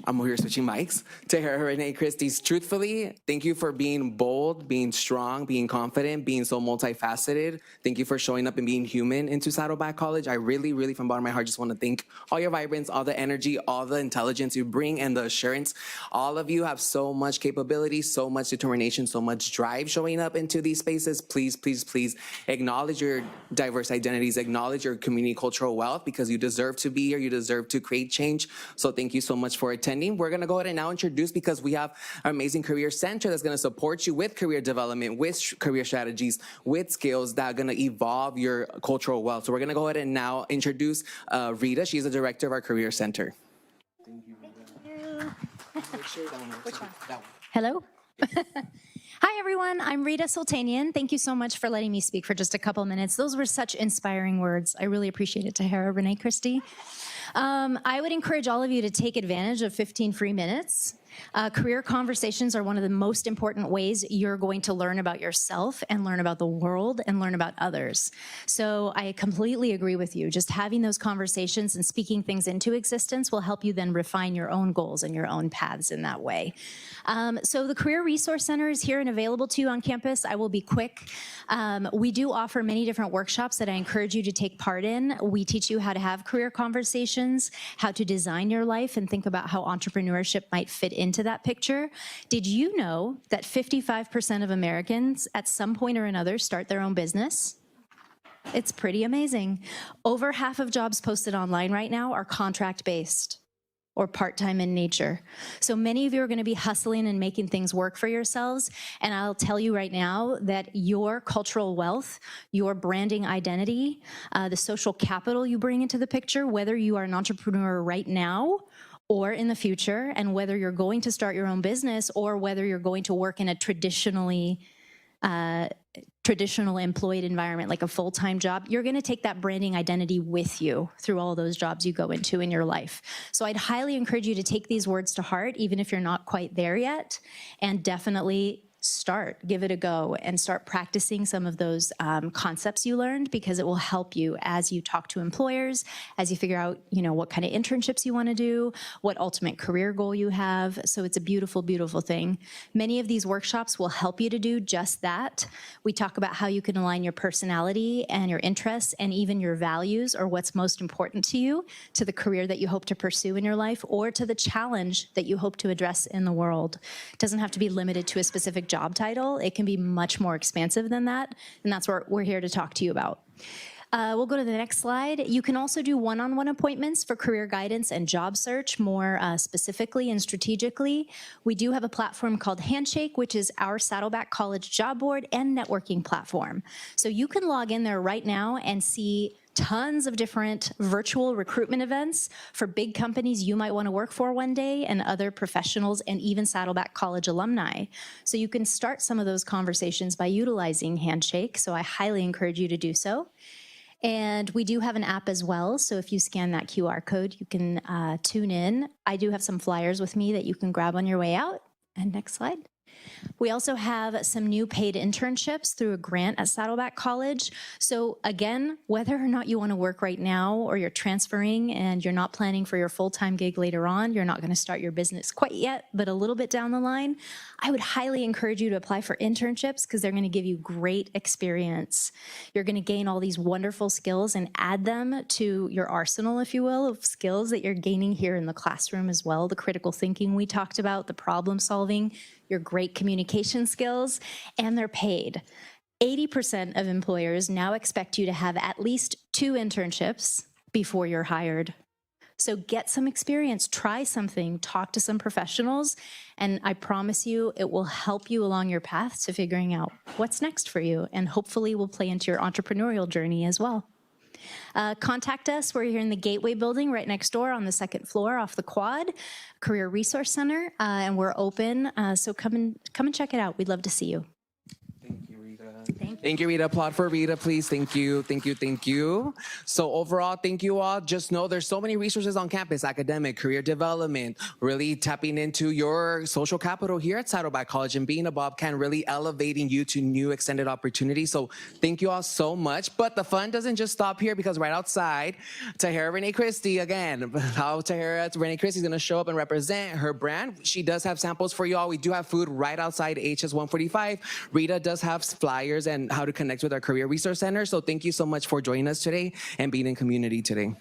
I'm over here switching mics. Tahera Rene Christy, truthfully, thank you for being bold, being strong, being confident, being so multifaceted. Thank you for showing up and being human into Saddleback College. I really, really, from the bottom of my heart, just want to thank all your vibrance, all the energy, all the intelligence you bring, and the assurance. All of you have so much capability, so much determination, so much drive showing up into these spaces. Please, please, please acknowledge your diverse identities, acknowledge your community cultural wealth, because you deserve to be here, you deserve to create change. So thank you so much for attending. We're going to go ahead and now introduce, because we have our amazing career center that's going to support you with career development, with career strategies, with skills that are going to evolve your cultural wealth. So we're going to go ahead and now introduce Rita. She's the director of our career center. Thank you, Rita. Which one? That one. Hello. Hi, everyone. I'm Rita Sultanian. Thank you so much for letting me speak for just a couple minutes. Those were such inspiring words. I really appreciate it, Tahera Rene Christy. I would encourage all of you to take advantage of 15 free minutes. Career conversations are one of the most important ways you're going to learn about yourself and learn about the world and learn about others. So I completely agree with you. Just having those conversations and speaking things into existence will help you then refine your own goals and your own paths in that way. So the Career Resource Center is here and available to you on campus. I will be quick. We do offer many different workshops that I encourage you to take part in. We teach you how to have career conversations, how to design your life, and think about how entrepreneurship might fit into that picture. Did you know that 55% of Americans at some point or another start their own business? It's pretty amazing. Over half of jobs posted online right now are contract-based or part-time in nature. So many of you are going to be hustling and making things work for yourselves. And I'll tell you right now that your cultural wealth, your branding identity, the social capital you bring into the picture, whether you are an entrepreneur right now or in the future, and whether you're going to start your own business or whether you're going to work in a traditional employed environment, like a full-time job, you're going to take that branding identity with you through all those jobs you go into in your life. So I'd highly encourage you to take these words to heart, even if you're not quite there yet, and definitely give it a go, and start practicing some of those concepts you learned, because it will help you as you talk to employers, as you figure out, what kind of internships you want to do, what ultimate career goal you have. So it's a beautiful, beautiful thing. Many of these workshops will help you to do just that. We talk about how you can align your personality and your interests and even your values, or what's most important to you, to the career that you hope to pursue in your life, or to the challenge that you hope to address in the world. It doesn't have to be limited to a specific job title. It can be much more expansive than that, and that's what we're here to talk to you about. We'll go to the next slide. You can also do one-on-one appointments for career guidance and job search more specifically and strategically. We do have a platform called Handshake, which is our Saddleback College job board and networking platform. So you can log in there right now and see tons of different virtual recruitment events for big companies you might want to work for one day, and other professionals, and even Saddleback College alumni. So you can start some of those conversations by utilizing Handshake. So I highly encourage you to do so. And we do have an app as well. So if you scan that QR code, you can tune in. I do have some flyers with me that you can grab on your way out. And next slide. We also have some new paid internships through a grant at Saddleback College. So again, whether or not you want to work right now or you're transferring and you're not planning for your full-time gig later on, you're not going to start your business quite yet, but a little bit down the line, I would highly encourage you to apply for internships because they're going to give you great experience. You're going to gain all these wonderful skills and add them to your arsenal, if you will, of skills that you're gaining here in the classroom as well. The critical thinking we talked about, the problem solving, your great communication skills, and they're paid. 80% of employers now expect you to have at least 2 internships before you're hired. So get some experience, try something, talk to some professionals, and I promise you it will help you along your path to figuring out what's next for you, and hopefully will play into your entrepreneurial journey as well. Contact us. We're here in the Gateway building right next door on the 2nd floor off the quad, Career Resource Center, and we're open. So come and check it out. We'd love to see you. Thank you, Rita. Thank you. Rita. Applaud for Rita, please. Thank you, thank you, thank you. So overall, thank you all. Just know there's so many resources on campus, academic, career development, really tapping into your social capital here at Saddleback College and being a Bobcat, really elevating you to new extended opportunities. So thank you all so much. But the fun doesn't just stop here because right outside, Tahera Rene Christy, again, how Tahera Rene Christy is going to show up and represent her brand. She does have samples for you all. We do have food right outside HS 145. Rita does have flyers and how to connect with our Career Resource Center. So thank you so much for joining us today and being in community today.